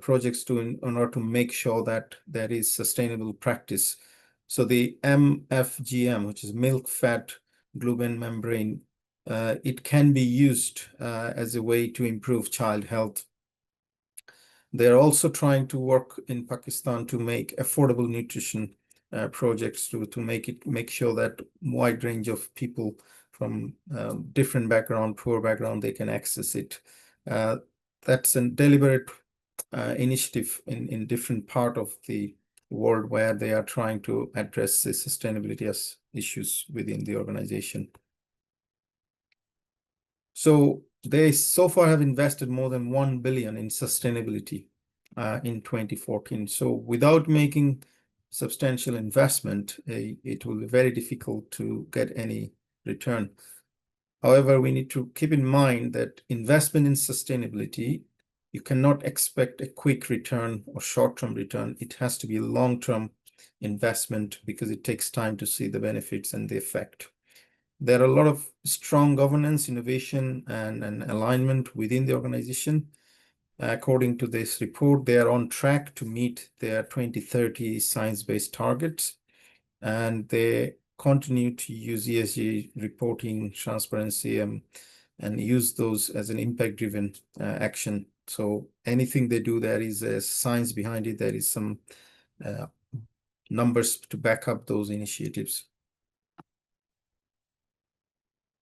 projects in order to make sure that there is sustainable practice. So the MFGM, which is milk fat gluten membrane, it can be used as a way to improve child health. They're also trying to work in Pakistan to make affordable nutrition projects to make sure that wide range of people from different background, poor background, they can access it. That's a deliberate initiative in different part of the world where they are trying to address the sustainability as issues within the organization. So they so far have invested more than 1 billion in sustainability in 2014. So without making substantial investment, it will be very difficult to get any return. However, we need to keep in mind that investment in sustainability, you cannot expect a quick return or short-term return. It has to be a long-term investment because it takes time to see the benefits and the effect. There are a lot of strong governance, innovation, and alignment within the organization. According to this report, they are on track to meet their 2030 science-based targets, and they continue to use ESG reporting, transparency, and use those as an impact-driven action. So anything they do, there is a science behind it. There is some numbers to back up those initiatives.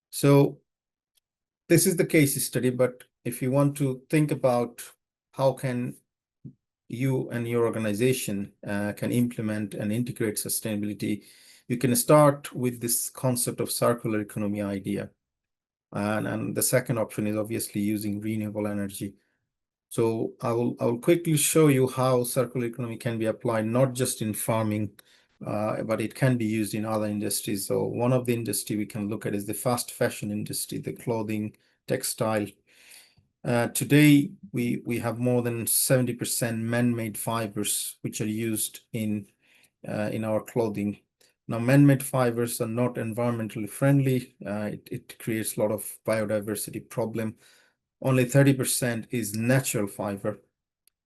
So this is the case study, but if you want to think about how can you and your organization can implement and integrate sustainability, you can start with this concept of circular economy idea. And the second option is obviously using renewable energy. So I will quickly show you how circular economy can be applied, not just in farming, but it can be used in other industries. So one of the industry we can look at is the fast fashion industry, the clothing, textile. Today, we have more than 70% man-made fibers which are used in our clothing. Now, man-made fibers are not environmentally friendly. It creates a lot of biodiversity problem. Only 30% is natural fiber.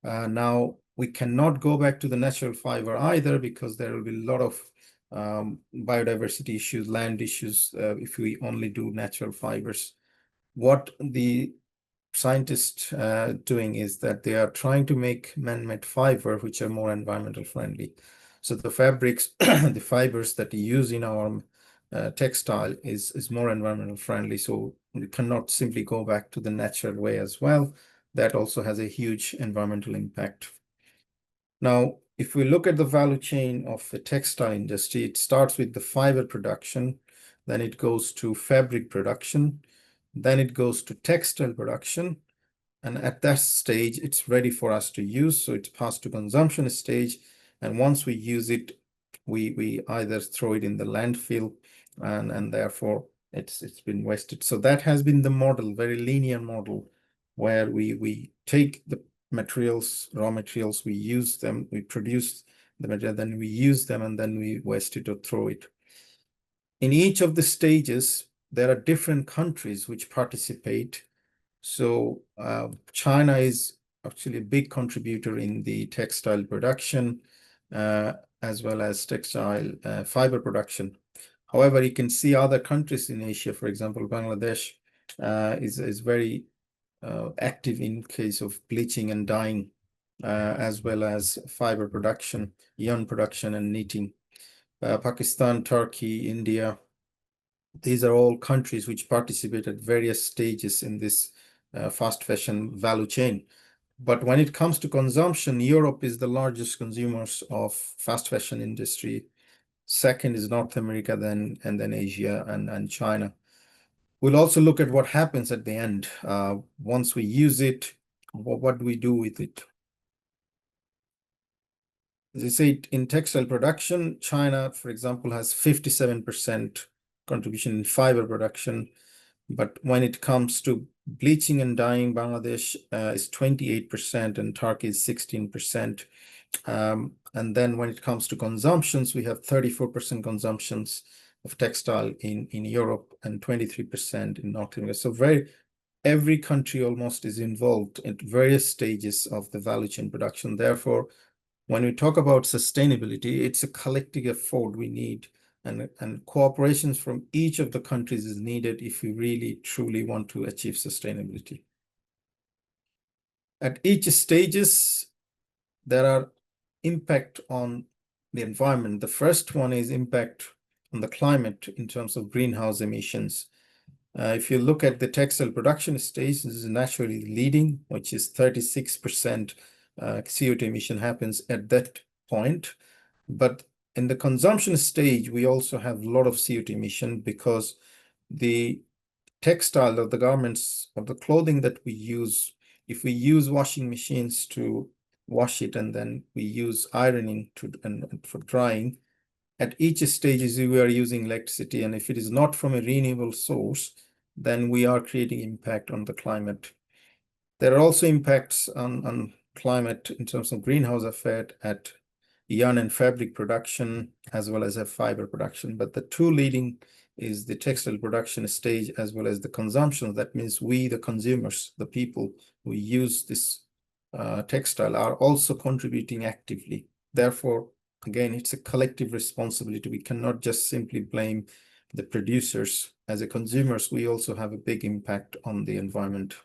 Now, we cannot go back to the natural fiber either because there will be a lot of biodiversity issues, land issues, if we only do natural fibers. What the scientists doing is that they are trying to make man-made fiber which are more environmental friendly. So the fabrics, the fibers that we use in our textile is more environmental friendly. So we cannot simply go back to the natural way as well. That also has a huge environmental impact. Now, if we look at the value chain of the textile industry, it starts with the fiber production, then it goes to fabric production, then it goes to textile production. And at that stage, it's ready for us to use. So it's passed to consumption stage. And once we use it, we either throw it in the landfill and therefore it's been wasted. So that has been the model, very linear model, where we take the materials, raw materials, we use them, we produce the material, then we use them, and then we waste it or throw it. In each of the stages, there are different countries which participate. So China is actually a big contributor in the textile production, as well as textile fiber production. However, you can see other countries in Asia, for example, Bangladesh is very active in case of bleaching and dyeing, as well as fiber production, yarn production, and knitting. Pakistan, Turkey, India, these are all countries which participate at various stages in this fast fashion value chain. But when it comes to consumption, Europe is the largest consumers of fast fashion industry. Second is North America, and then Asia and China. We'll also look at what happens at the end. Once we use it, what do we do with it? As I say, in textile production, China, for example, has 57% contribution in fiber production. But when it comes to bleaching and dyeing, Bangladesh is 28% and Turkey is 16%. And then when it comes to consumptions, we have 34% consumptions of textile in Europe and 23% in North America. So every country almost is involved at various stages of the value chain production. Therefore, when we talk about sustainability, it's a collective effort we need, and cooperation from each of the countries is needed if we really truly want to achieve sustainability. At each stages, there are impact on the environment. The first one is impact on the climate in terms of greenhouse emissions. If you look at the textile production stage, this is naturally leading, which is 36% CO2 emission happens at that point. But in the consumption stage, we also have a lot of CO2 emission because the textile of the garments of the clothing that we use, if we use washing machines to wash it and then we use ironing and for drying, at each stage we are using electricity, and if it is not from a renewable source, then we are creating impact on the climate. There are also impacts on climate in terms of greenhouse effect at yarn and fabric production as well as a fiber production. But the two leading is the textile production stage as well as the consumption. That means we, the consumers, the people who use this textile, are also contributing actively. Therefore, again, it's a collective responsibility. We cannot just simply blame the producers. As a consumers, we also have a big impact on the environment.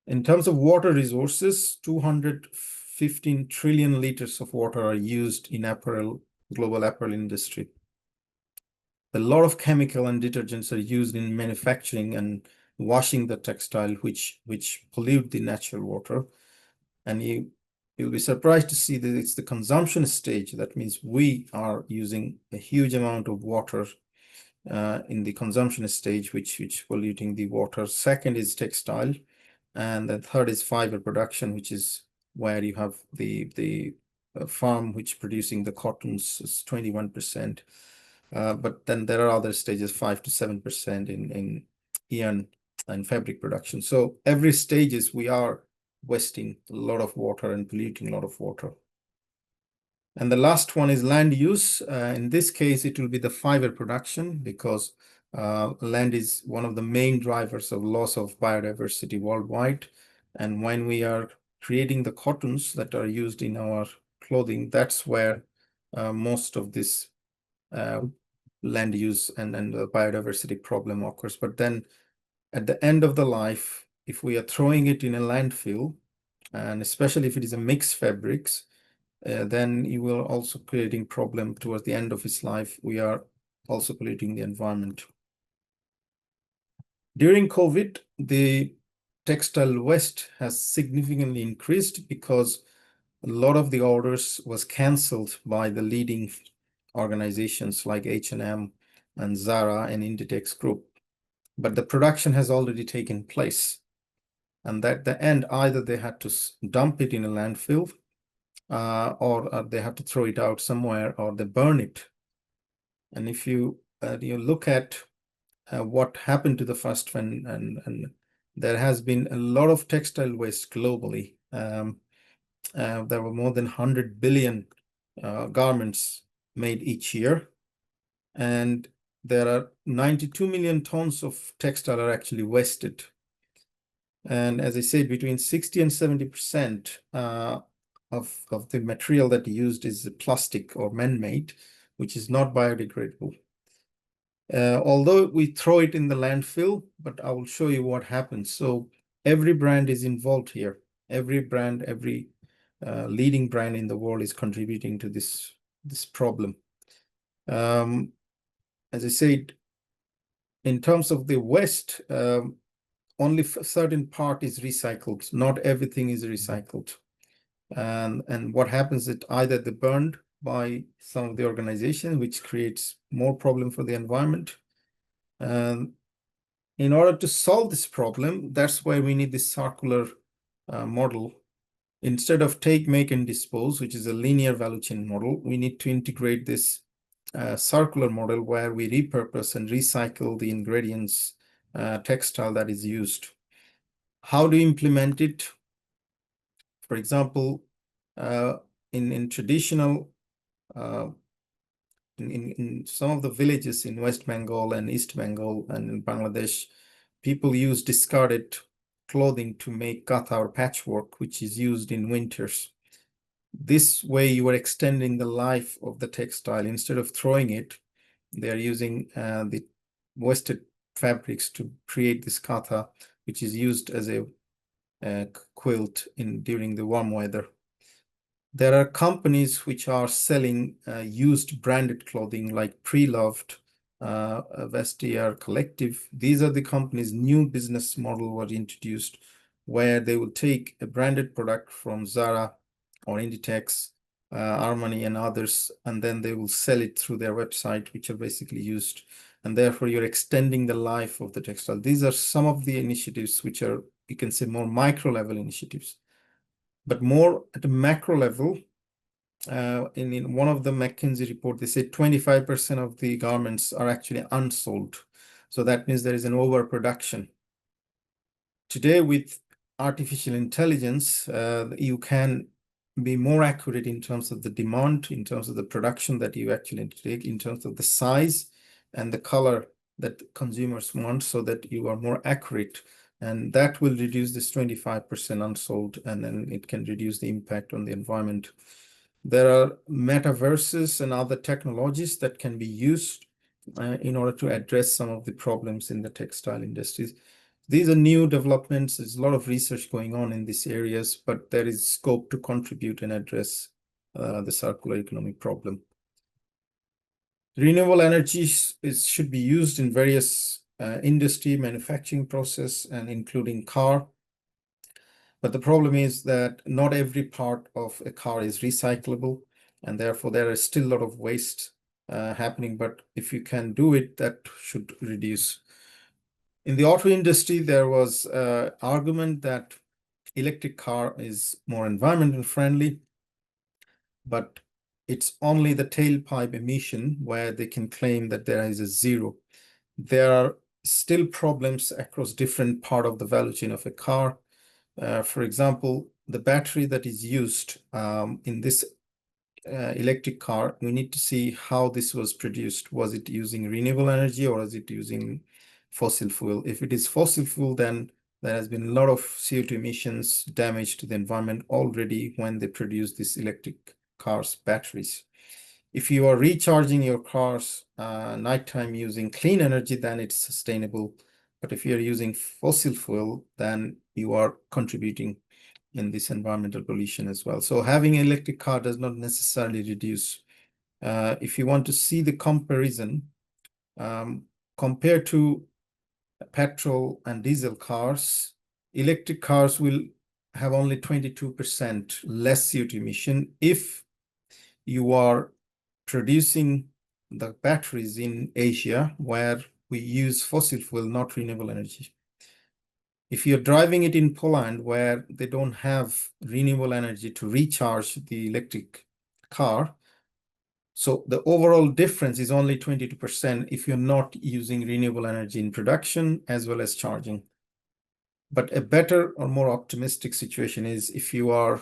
In terms of water resources, 215 trillion liters of water are used in global apparel industry. A lot of chemical and detergents are used in manufacturing and washing the textile, which pollute the natural water. And you'll be surprised to see that it's the consumption stage. That means we are using a huge amount of water in the consumption stage, which polluting the water. Second is textile, and the third is fiber production, which is where you have the farm which producing the cottons is 21%. But then there are other stages, 5 to 7% in yarn and fabric production. So every stages we are wasting a lot of water and polluting a lot of water. And the last one is land use. In this case, it will be the fiber production, because land is one of the main drivers of loss of biodiversity worldwide. And when we are creating the cottons that are used in our clothing, that's where most of this land use and the biodiversity problem occurs. But then at the end of the life, if we are throwing it in a landfill, and especially if it is a mixed fabrics, then you will also creating problem towards the end of its life. We are also polluting the environment. During COVID, the textile waste has significantly increased because a lot of the orders was cancelled by the leading organizations like H&M and Zara and Inditex Group. But the production has already taken place. And at the end, either they had to dump it in a landfill, or they have to throw it out somewhere, or they burn it. And if you look at what happened to the first one, and there has been a lot of textile waste globally. There were more than 100 billion garments made each year, and there are 92 million tons of textile are actually wasted. And as I said, between 60 and 70% of the material that used is plastic or man-made, which is not biodegradable. Although we throw it in the landfill, but I will show you what happens. So every brand is involved here. Every brand, every leading brand in the world is contributing to this problem. As I said, in terms of the waste, only a certain part is recycled. Not everything is recycled. And what happens is either they're burned by some of the organization, which creates more problem for the environment. In order to solve this problem, that's why we need this circular model. Instead of take, make, and dispose, which is a linear value chain model, we need to integrate this circular model where we repurpose and recycle the ingredients, textile that is used. How do you implement it? For example, in traditional in some of the villages in West Bengal and East Bengal and in Bangladesh, people use discarded clothing to make katha or patchwork, which is used in winters. This way you are extending the life of the textile. Instead of throwing it, they are using the wasted fabrics to create this katha, which is used as a quilt during the warm weather. There are companies which are selling used branded clothing like Pre-Loved, Vestiaire Collective. These are the companies' new business model was introduced, where they will take a branded product from Zara or Inditex, Armani and others, and then they will sell it through their website, which are basically used. And therefore, you're extending the life of the textile. These are some of the initiatives which are, you can say, more micro level initiatives. But more at a macro level, in one of the McKinsey report, they say 25% of the garments are actually unsold. So that means there is an overproduction. Today, with artificial intelligence, you can be more accurate in terms of the demand, in terms of the production that you actually take, in terms of the size and the color that consumers want, so that you are more accurate. And that will reduce this 25% unsold, and then it can reduce the impact on the environment. There are metaverses and other technologies that can be used in order to address some of the problems in the textile industries. These are new developments. There's a lot of research going on in these areas, but there is scope to contribute and address the circular economy problem. Renewable energy should be used in various industry, manufacturing process, and including car. But the problem is that not every part of a car is recyclable, and therefore there is still a lot of waste happening. But if you can do it, that should reduce. In the auto industry, there was an argument that electric car is more environmental friendly, but it's only the tailpipe emission where they can claim that there is a zero. There are still problems across different part of the value chain of a car. For example, the battery that is used in this electric car, we need to see how this was produced. Was it using renewable energy or is it using fossil fuel? If it is fossil fuel, then there has been a lot of CO2 emissions, damage to the environment already when they produce these electric cars batteries. If you are recharging your cars nighttime using clean energy, then it's sustainable. But if you're using fossil fuel, then you are contributing in this environmental pollution as well. So having an electric car does not necessarily reduce. If you want to see the comparison, compared to petrol and diesel cars, electric cars will have only 22% less CO2 emission if you are producing the batteries in Asia, where we use fossil fuel, not renewable energy. If you're driving it in Poland, where they don't have renewable energy to recharge the electric car, so the overall difference is only 22% if you're not using renewable energy in production as well as charging. But a better or more optimistic situation is if you are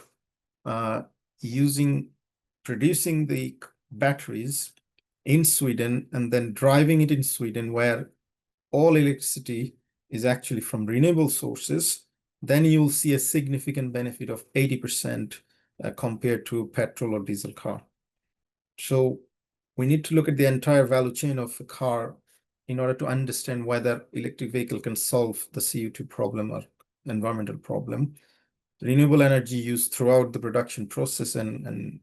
producing the batteries in Sweden and then driving it in Sweden, where all electricity is actually from renewable sources, then you'll see a significant benefit of 80% compared to petrol or diesel car. So we need to look at the entire value chain of a car in order to understand whether electric vehicle can solve the CO2 problem or environmental problem. Renewable energy used throughout the production process and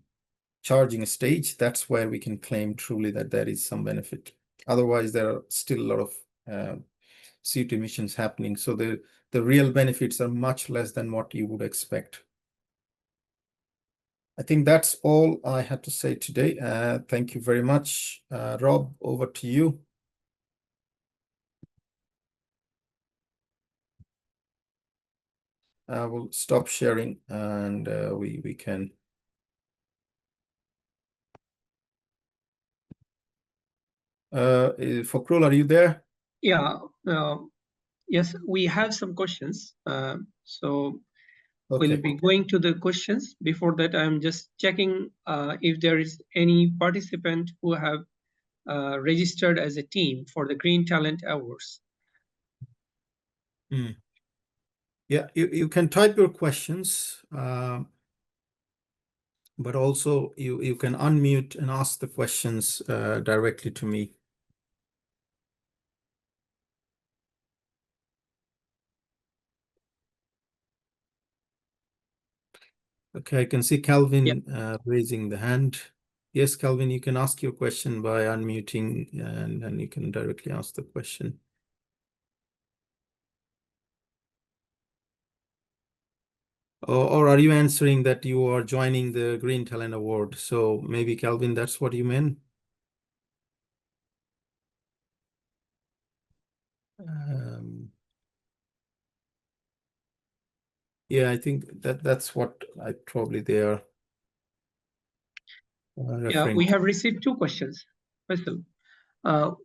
charging stage, that's where we can claim truly that there is some benefit. Otherwise, there are still a lot of CO2 emissions happening. So the real benefits are much less than what you would expect. I think that's all I had to say today. Thank you very much. Rob, over to you. I will stop sharing and we can. Fakrul, are you there?
Yeah. Yes, we have some questions. So
Okay.
we'll be going to the questions. Before that, I'm just checking if there is any participant who have registered as a team for the Green Talent Awards?
Yeah, you can type your questions, but also you can unmute and ask the questions directly to me. Okay, I can see Calvin raising the hand. Yes, Calvin, you can ask your question by unmuting, and then you can directly ask the question. Or are you answering that you are joining the Green Talent Award? So maybe, Calvin, that's what you meant. Yeah, I think that's what they are referring
we
to.
have received two questions. Faisal.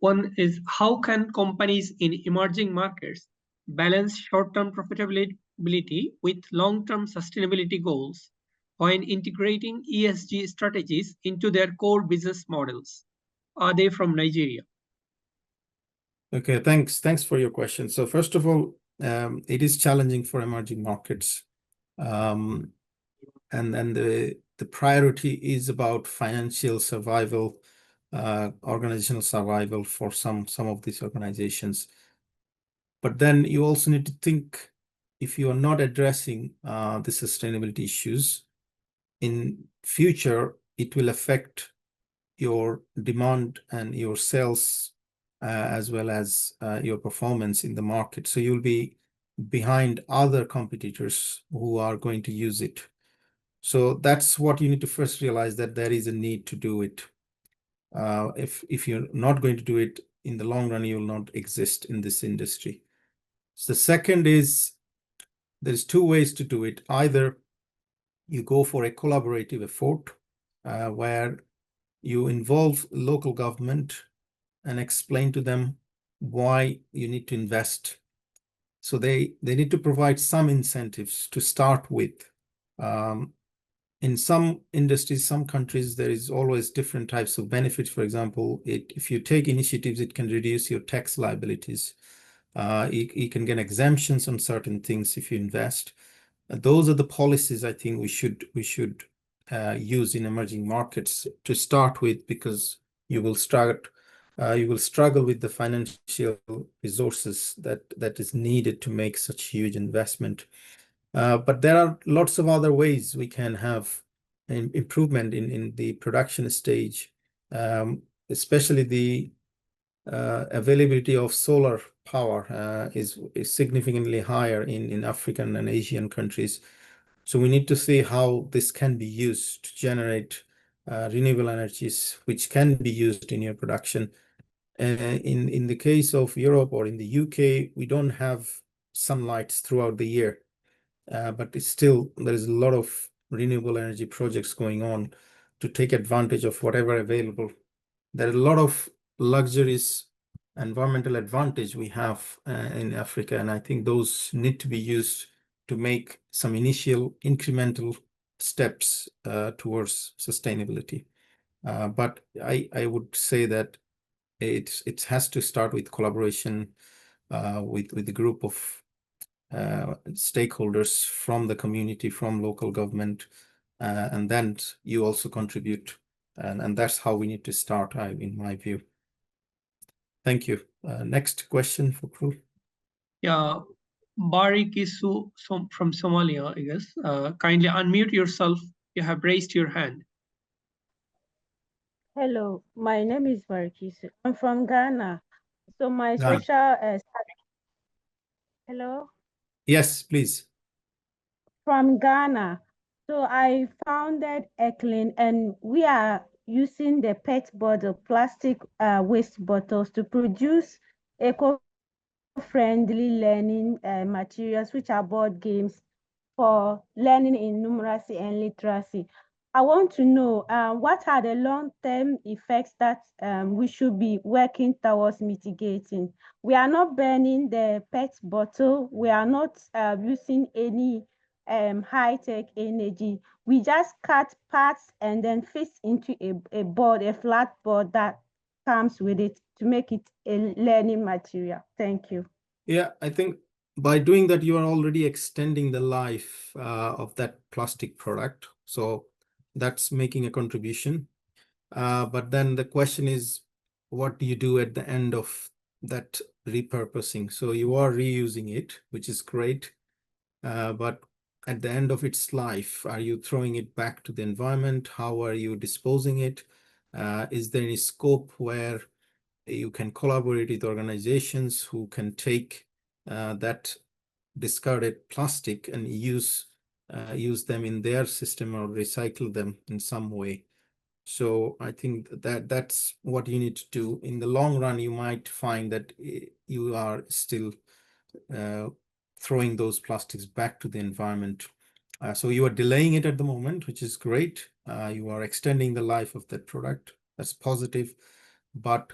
One is, how can companies in emerging markets balance short-term profitability with long-term sustainability goals when integrating ESG strategies into their core business models? Are they from Nigeria?
Okay, thanks for your question. So first of all, it is challenging for emerging markets, and then the priority is about financial survival, organizational survival for some of these organizations. But then you also need to think, if you are not addressing the sustainability issues in future, it will affect your demand and your sales, as well as your performance in the market. So you'll be behind other competitors who are going to use it. So that's what you need to first realize, that there is a need to do it. If you're not going to do it, in the long run, you will not exist in this industry. So the second is, there's two ways to do it. Either you go for a collaborative effort, where you involve local government and explain to them why you need to invest. So they need to provide some incentives to start with. In some industries, some countries, there is always different types of benefits. For example, if you take initiatives, it can reduce your tax liabilities. You can get exemptions on certain things if you invest. Those are the policies I think we should use in emerging markets to start with, because you will struggle with the financial resources that is needed to make such huge investment. But there are lots of other ways we can have an improvement in the production stage, especially the availability of solar power is significantly higher in African and Asian countries. So we need to see how this can be used to generate renewable energies, which can be used in your production. In the case of Europe or in the UK, we don't have sunlight throughout the year, but it's still, there is a lot of renewable energy projects going on to take advantage of whatever available. There are a lot of luxuries, environmental advantage we have in Africa, and I think those need to be used to make some initial incremental steps towards sustainability. But I would say that it has to start with collaboration with the group of stakeholders from the community, from local government, and then you also contribute, and that's how we need to start, in my view. Thank you. Next question for crew.
Yeah, Barik Isu from Somalia, I guess. Kindly unmute yourself. You have raised your hand.
Hello, my name is Barkisu. I'm from Ghana. So my
Ghana.
social hello?
Yes, please.
From Ghana. So I founded Eclin, and we are using the PET bottle, plastic waste bottles, to produce eco-friendly learning materials, which are board games for learning in numeracy and literacy. I want to know what are the long-term effects that we should be working towards mitigating. We are not burning the PET bottle. We are not using any high-tech energy. We just cut parts and then fix into a board, a flat board that comes with it to make it a learning material? Thank you.
Yeah, I think by doing that, you are already extending the life of that plastic product. So that's making a contribution. But then the question is, what do you do at the end of that repurposing? So you are reusing it, which is great. But at the end of its life, are you throwing it back to the environment? How are you disposing it? Is there any scope where you can collaborate with organizations who can take that discarded plastic and use them in their system or recycle them in some way? So I think that that's what you need to do. In the long run, you might find that you are still throwing those plastics back to the environment. So you are delaying it at the moment, which is great. You are extending the life of that product. That's positive. But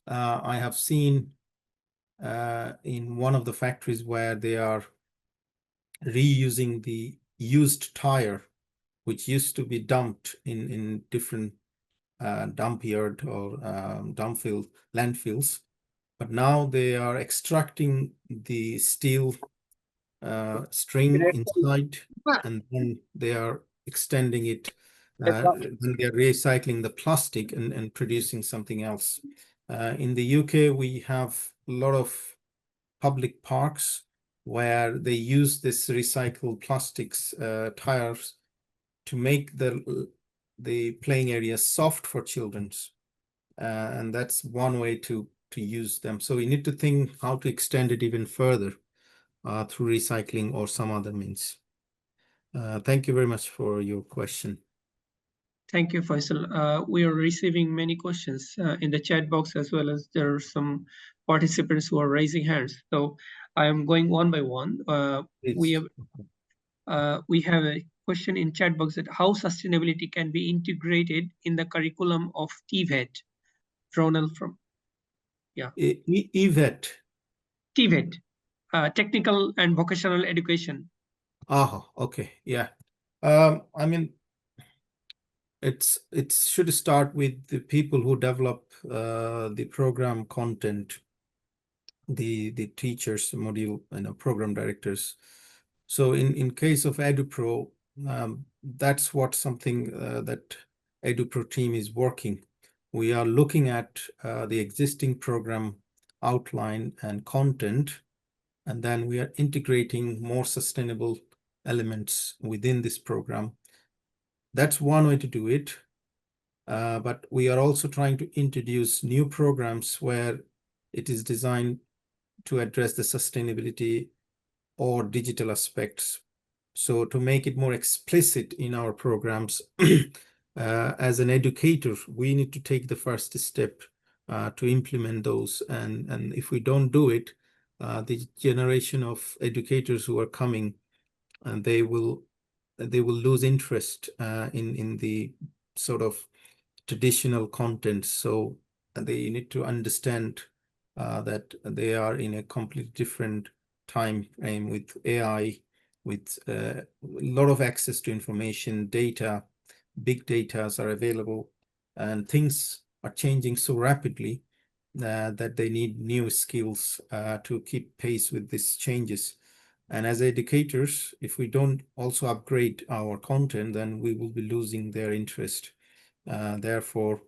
I have seen in one of the factories where they are reusing the used tire, which used to be dumped in different dump yard or landfills, but now they are extracting the steel string inside, and then they are extending it. Then they are recycling the plastic and producing something else. In the UK, we have a lot of public parks where they use this recycled plastics tires to make the playing areas soft for children. And that's one way to use them. So we need to think how to extend it even further through recycling or some other means. Thank you very much for your question.
Thank you, Faisal. We are receiving many questions in the chat box, as well as there are some participants who are raising hands. So I am going one by one. We have a question in chat box that how sustainability can be integrated in the curriculum of TVET. Ronald from, yeah.
EVET.
TVET, technical and vocational education.
Okay, yeah. I mean, it should start with the people who develop the program content, the teachers, module, program directors. So in case of EduPro, that's something that EduPro team is working. We are looking at the existing program outline and content, and then we are integrating more sustainable elements within this program. That's one way to do it. But we are also trying to introduce new programs where it is designed to address the sustainability or digital aspects. So to make it more explicit in our programs, as an educator, we need to take the first step to implement those. And if we don't do it, the generation of educators who are coming, and they will lose interest in the sort of traditional content. So they need to understand that they are in a completely different time frame with AI, with a lot of access to information, data, big data are available, and things are changing so rapidly that they need new skills to keep pace with these changes. And as educators, if we don't also upgrade our content, then we will be losing their interest. Therefore,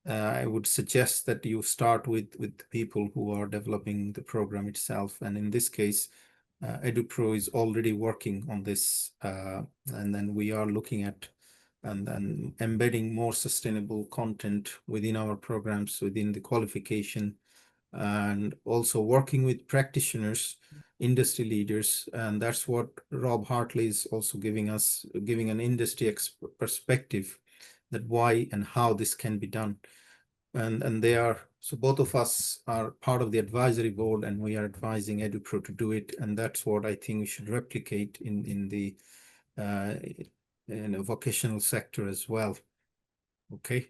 I would suggest that you start with people who are developing the program itself. And in this case, EduPro is already working on this. And then we are looking at and then embedding more sustainable content within our programs, within the qualification, and also working with practitioners, industry leaders. And that's what Rob Hartley is also giving an industry perspective, that why and how this can be done. And so both of us are part of the advisory board, and we are advising EduPro to do it. And that's what I think we should replicate in the vocational sector as well. Okay.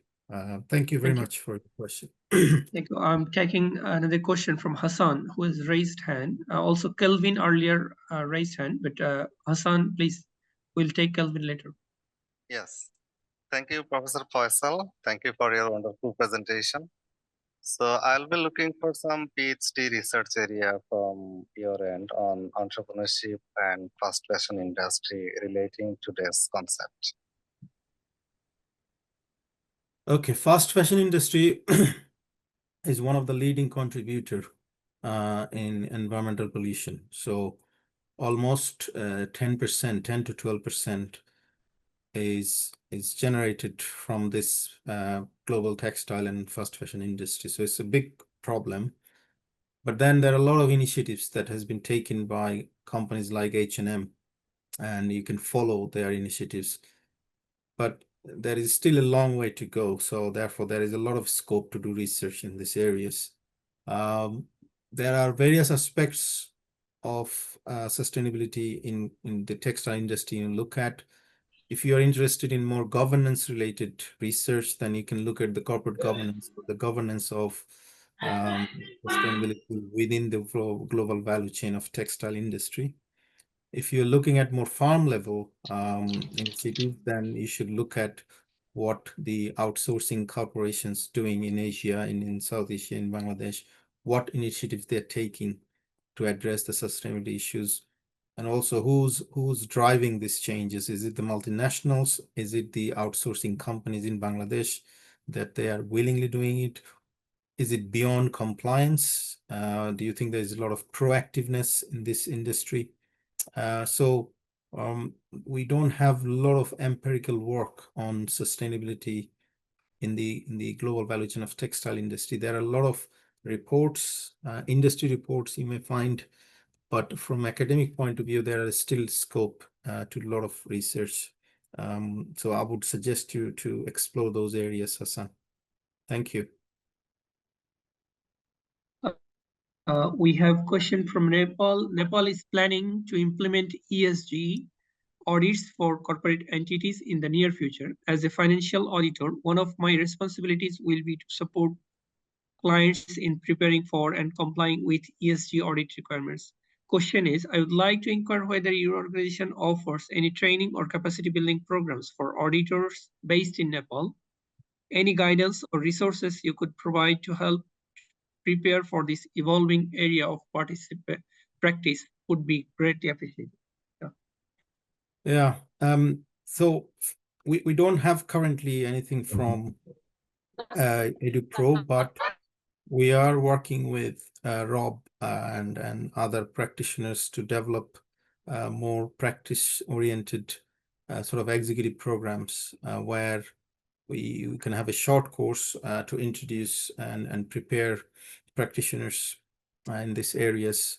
Thank you very much for the question.
Thank you. I'm taking another question from Hassan, who has raised hand. Also, Kelvin earlier raised hand, but Hassan, please, we'll take Kelvin later.
Yes. Thank you, Professor Faisal. Thank you for your wonderful presentation. So I'll be looking for some PhD research area from your end on entrepreneurship and fast fashion industry relating to this concept.
Okay, fast fashion industry is one of the leading contributor in environmental pollution. So almost 10%, 10 to 12% is generated from this global textile and fast fashion industry. So it's a big problem. But then there are a lot of initiatives that has been taken by companies like H&M, and you can follow their initiatives. But there is still a long way to go. So therefore, there is a lot of scope to do research in these areas. There are various aspects of sustainability in the textile industry. You look at, if you are interested in more governance related research, then you can look at the corporate governance, the governance of sustainability within the global value chain of textile industry. If you're looking at more farm level initiatives, then you should look at what the outsourcing corporations doing in Asia, in South Asia, in Bangladesh, what initiatives they're taking to address the sustainability issues, and also who's driving these changes. Is it the multinationals? Is it the outsourcing companies in Bangladesh that they are willingly doing it? Is it beyond compliance? Do you think there's a lot of proactiveness in this industry? So we don't have a lot of empirical work on sustainability in the global value chain of textile industry. There are a lot of reports, industry reports you may find, but from academic point of view, there is still scope to a lot of research. So I would suggest you to explore those areas, Hassan. Thank you.
We have question from Nepal. Nepal is planning to implement ESG audits for corporate entities in the near future. As a financial auditor, one of my responsibilities will be to support clients in preparing for and complying with ESG audit requirements. Question is, I would like to inquire whether your organization offers any training or capacity building programs for auditors based in Nepal. Any guidance or resources you could provide to help prepare for this evolving area of practice would be greatly appreciated.
Yeah. So we don't have currently anything from EduPro, but we are working with Rob and other practitioners to develop more practice-oriented sort of executive programs where we can have a short course to introduce and prepare practitioners in these areas.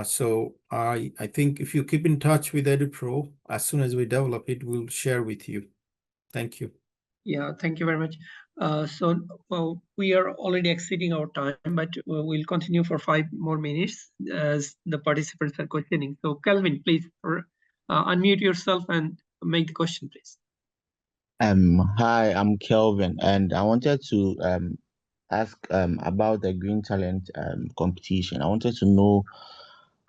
So I think if you keep in touch with EduPro, as soon as we develop it, we'll share with you. Thank you.
Yeah, thank you very much. Well, we are already exceeding our time, but we'll continue for 5 more minutes as the participants are questioning. So Kelvin, please unmute yourself and make the question, please.
Hi, I'm Kelvin, and I wanted to ask about the Green Talent competition. I wanted to know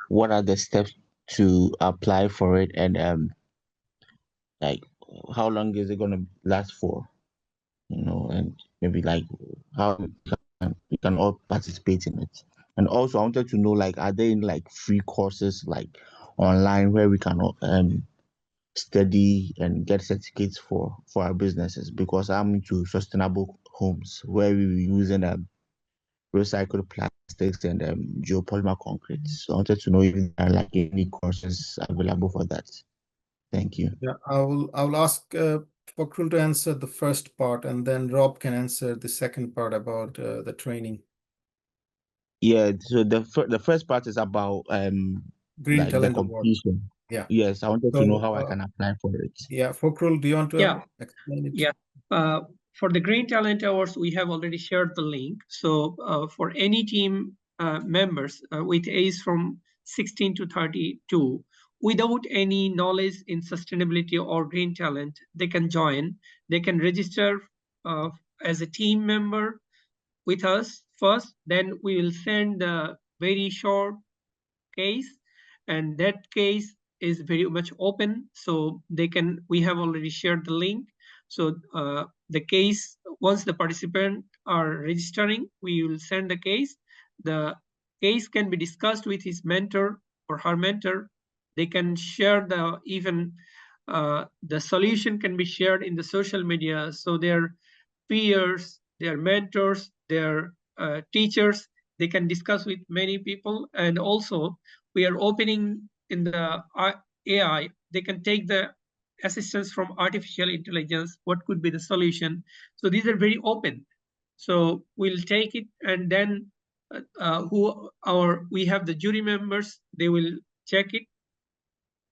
what are the steps to apply for it, and like how long is it going to last for? And maybe like how we can all participate in it. And also, I wanted to know, like, are there any like free courses like online where we can study and get certificates for our businesses? Because I'm into sustainable homes where we were using recycled plastics and geopolymer concrete. So I wanted to know if there are like any courses available for that. Thank you.
Yeah, I will ask Fakrul to answer the first part, and then Rob can answer the second part about the training.
Yeah, so the first part is about
Green
like the
Talent Award.
competition.
Yeah.
Yes, I wanted to
So,
know how I can apply for it.
Yeah, Fakrul, do you want to explain it?
Yeah. For the Green Talent Awards, we have already shared the link. So for any team members with age from 16 to 32, without any knowledge in sustainability or green talent, they can join. They can register as a team member with us first. Then we will send a very short case, and that case is very much open. So we have already shared the link. So the case, once the participants are registering, we will send the case. The case can be discussed with his mentor or her mentor. They can share the the solution can be shared in the social media. So their peers, their mentors, their teachers, they can discuss with many people. And also we are opening in the AI, they can take the assistance from artificial intelligence, what could be the solution. So these are very open. So we'll take it, and then we have the jury members, they will check it.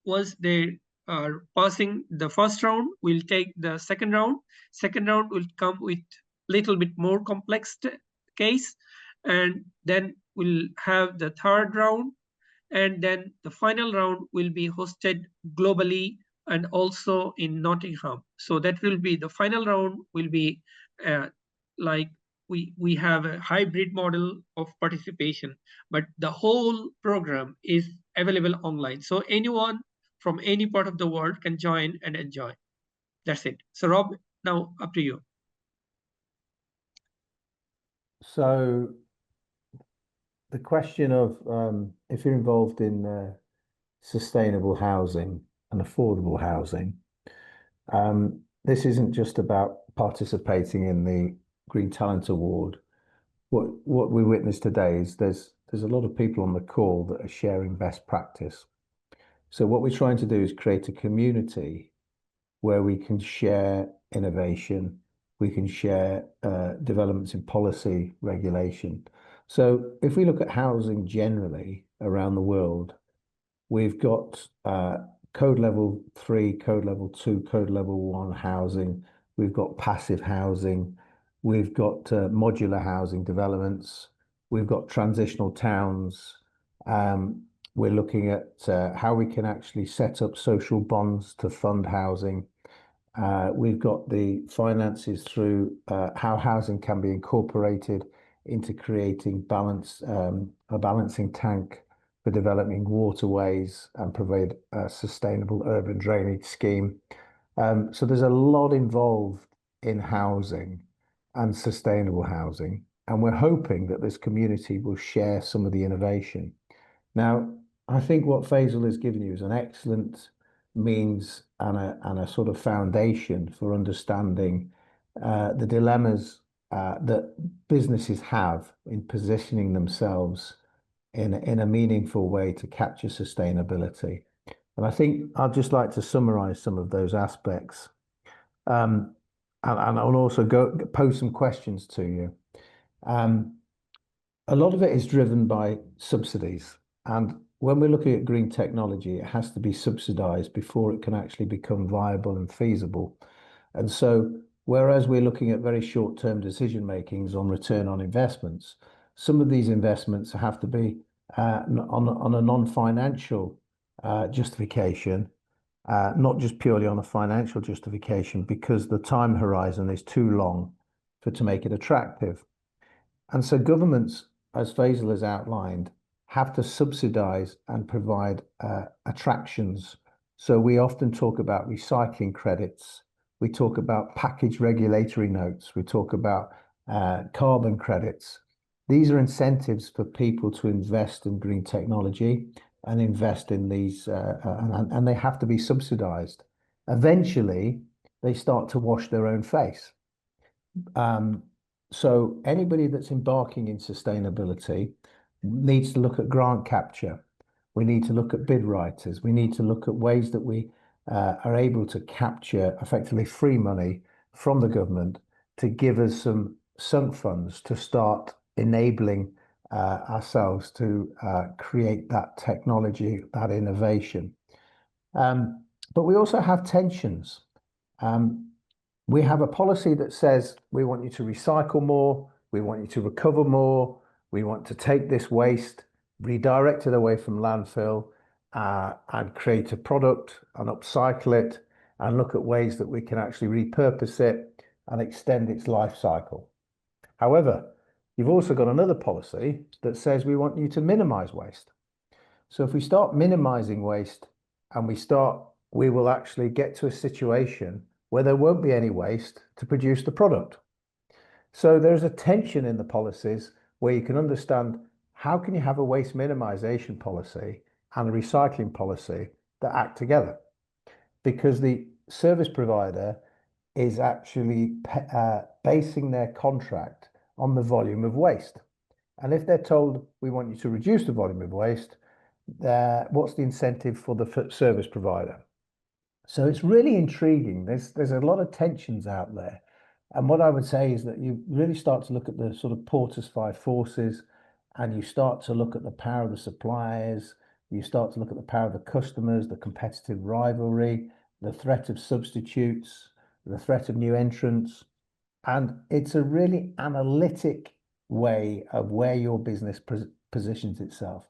Once they are passing the first round, we'll take the second round. Second round will come with little bit more complex case, and then we'll have the third round, and then the final round will be hosted globally and also in Nottingham. So that will be the final round will be like we have a hybrid model of participation, but the whole program is available online. So anyone from any part of the world can join and enjoy. That's it. So Rob, now up to you.
So the question of if you're involved in sustainable housing and affordable housing, this isn't just about participating in the Green Talent Award. What we witness today is there's a lot of people on the call that are sharing best practice. So what we're trying to do is create a community where we can share innovation, we can share developments in policy regulation. So if we look at housing generally around the world, we've got code level 3, code level 2, code level 1 housing. We've got passive housing. We've got modular housing developments. We've got transitional towns. We're looking at how we can actually set up social bonds to fund housing. We've got the finances through how housing can be incorporated into creating a balancing tank for developing waterways and provide a sustainable urban drainage scheme. So there's a lot involved in housing and sustainable housing, and we're hoping that this community will share some of the innovation. Now, I think what Faisal has given you is an excellent means and a sort of foundation for understanding the dilemmas that businesses have in positioning themselves in a meaningful way to capture sustainability. And I think I'd just like to summarize some of those aspects. And I'll also pose some questions to you. A lot of it is driven by subsidies. And when we're looking at green technology, it has to be subsidized before it can actually become viable and feasible. And so, whereas we're looking at very short-term decision makings on return on investments, some of these investments have to be on a non-financial justification, not just purely on a financial justification, because the time horizon is too long to make it attractive. And so governments, as Faisal has outlined, have to subsidize and provide attractions. So we often talk about recycling credits. We talk about package regulatory notes. We talk about carbon credits. These are incentives for people to invest in green technology and invest in these, and they have to be subsidized. Eventually, they start to wash their own face. So anybody that's embarking in sustainability needs to look at grant capture. We need to look at bid writers. We need to look at ways that we are able to capture effectively free money from the government to give us some sunk funds to start enabling ourselves to create that technology, that innovation. But we also have tensions. We have a policy that says we want you to recycle more, we want you to recover more, we want to take this waste, redirect it away from landfill, and create a product and upcycle it and look at ways that we can actually repurpose it and extend its life cycle. However, you've also got another policy that says we want you to minimize waste. So if we start minimizing waste and we will actually get to a situation where there won't be any waste to produce the product. So there's a tension in the policies where you can understand how can you have a waste minimization policy and a recycling policy that act together, because the service provider is actually basing their contract on the volume of waste. And if they're told, we want you to reduce the volume of waste, what's the incentive for the service provider? So it's really intriguing. There's a lot of tensions out there. And what I would say is that you really start to look at the sort of Porter's five forces, and you start to look at the power of the suppliers, you start to look at the power of the customers, the competitive rivalry, the threat of substitutes, the threat of new entrants. And it's a really analytic way of where your business positions itself.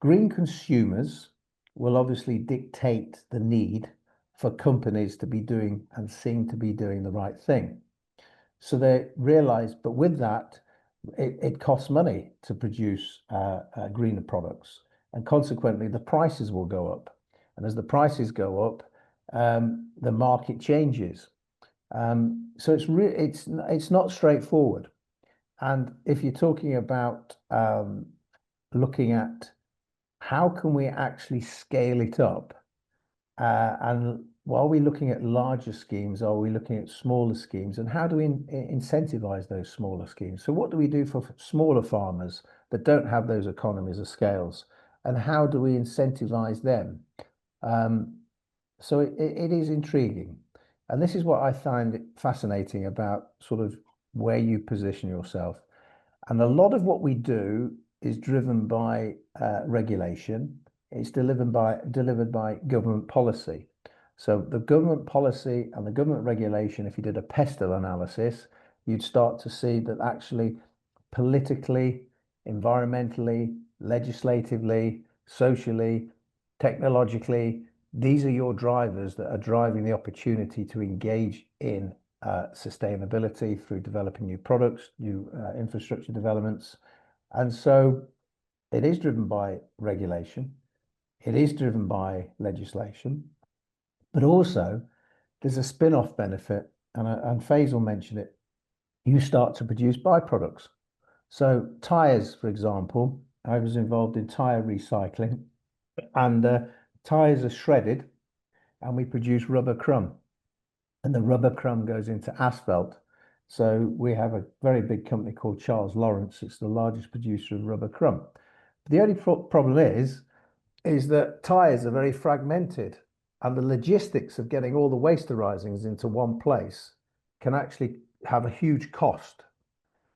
Green consumers will obviously dictate the need for companies to be doing and seem to be doing the right thing. So they realize, but with that, it costs money to produce greener products, and consequently the prices will go up. And as the prices go up, the market changes. So it's not straightforward. And if you're talking about looking at how can we actually scale it up, and are we looking at larger schemes? Are we looking at smaller schemes? And how do we incentivize those smaller schemes? So what do we do for smaller farmers that don't have those economies of scales? And how do we incentivize them? So it is intriguing. And this is what I find fascinating about sort of where you position yourself. And a lot of what we do is driven by regulation. It's delivered by government policy. So the government policy and the government regulation, if you did a pestle analysis, you'd start to see that actually politically, environmentally, legislatively, socially, technologically, these are your drivers that are driving the opportunity to engage in sustainability through developing new products, new infrastructure developments. And so it is driven by regulation. It is driven by legislation, but also there's a spin-off benefit, and Faisal mentioned it. You start to produce byproducts. So tires, for example, I was involved in tire recycling, and tires are shredded, and we produce rubber crumb, and the rubber crumb goes into asphalt. So we have a very big company called Charles Lawrence. It's the largest producer of rubber crumb. But the only problem is that tires are very fragmented, and the logistics of getting all the waste arisings into one place can actually have a huge cost.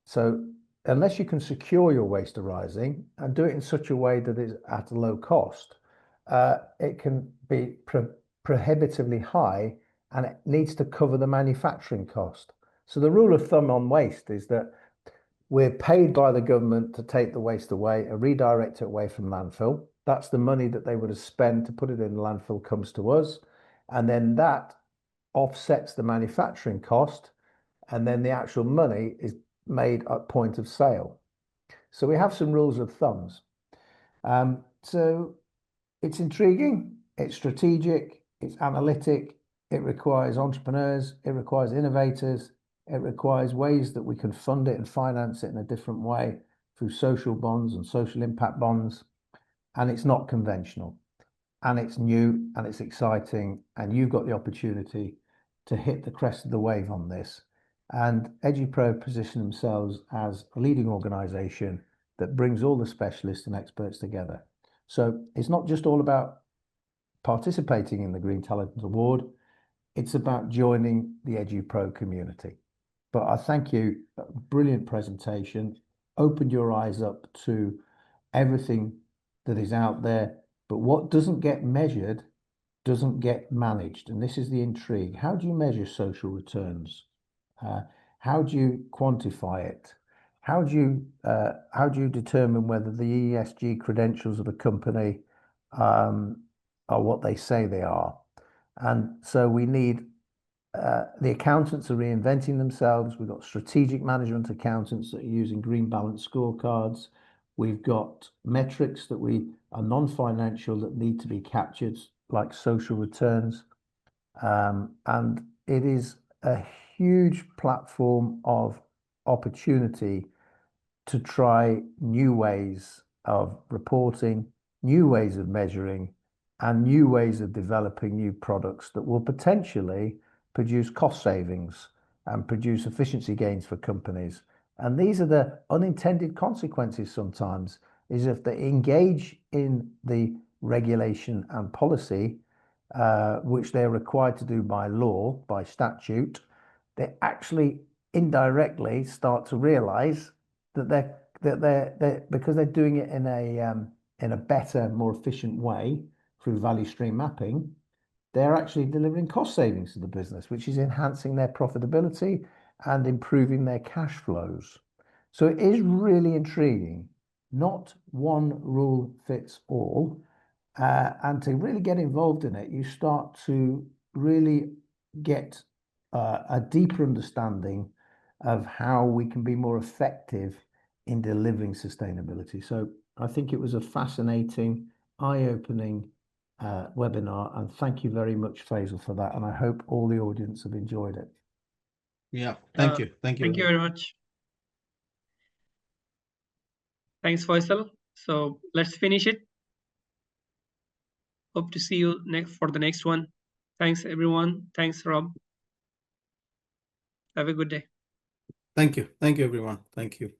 So unless you can secure your waste arising and do it in such a way that is at a low cost, it can be prohibitively high, and it needs to cover the manufacturing cost. So the rule of thumb on waste is that we're paid by the government to take the waste away and redirect it away from landfill. That's the money that they would have spent to put it in the landfill comes to us. And then that offsets the manufacturing cost. And then the actual money is made at point of sale. So we have some rules of thumbs. So it's intriguing, it's strategic, it's analytic, it requires entrepreneurs, it requires innovators, it requires ways that we can fund it and finance it in a different way through social bonds and social impact bonds. And it's not conventional, and it's new, and it's exciting, and you've got the opportunity to hit the crest of the wave on this. And EduPro position themselves as a leading organization that brings all the specialists and experts together. So it's not just all about participating in the Green Talent Award, it's about joining the EduPro community. But I thank you, brilliant presentation, opened your eyes up to everything that is out there, but what doesn't get measured doesn't get managed. And this is the intrigue. How do you measure social returns? How do you quantify it? How do you determine whether the ESG credentials of a company are what they say they are? And so we need the accountants are reinventing themselves. We've got strategic management accountants that are using green balance scorecards. We've got metrics that are non-financial that need to be captured, like social returns. And it is a huge platform of opportunity to try new ways of reporting, new ways of measuring, and new ways of developing new products that will potentially produce cost savings and produce efficiency gains for companies. And these are the unintended consequences sometimes, is if they engage in the regulation and policy, which they're required to do by law, by statute, they actually indirectly start to realize that they're because they're doing it in a better, more efficient way through value stream mapping, they're actually delivering cost savings to the business, which is enhancing their profitability and improving their cash flows. So it is really intriguing. Not one rule fits all. And to really get involved in it, you start to really get a deeper understanding of how we can be more effective in delivering sustainability. So I think it was a fascinating, eye-opening webinar, and thank you very much, Faisal, for that. And I hope all the audience have enjoyed it.
Yeah, thank you. Thank you.
Thank you very much. Thanks, Faisal. So let's finish it. Hope to see you for the next one. Thanks, everyone. Thanks, Rob. Have a good day.
Thank you. Thank you, everyone. Thank you.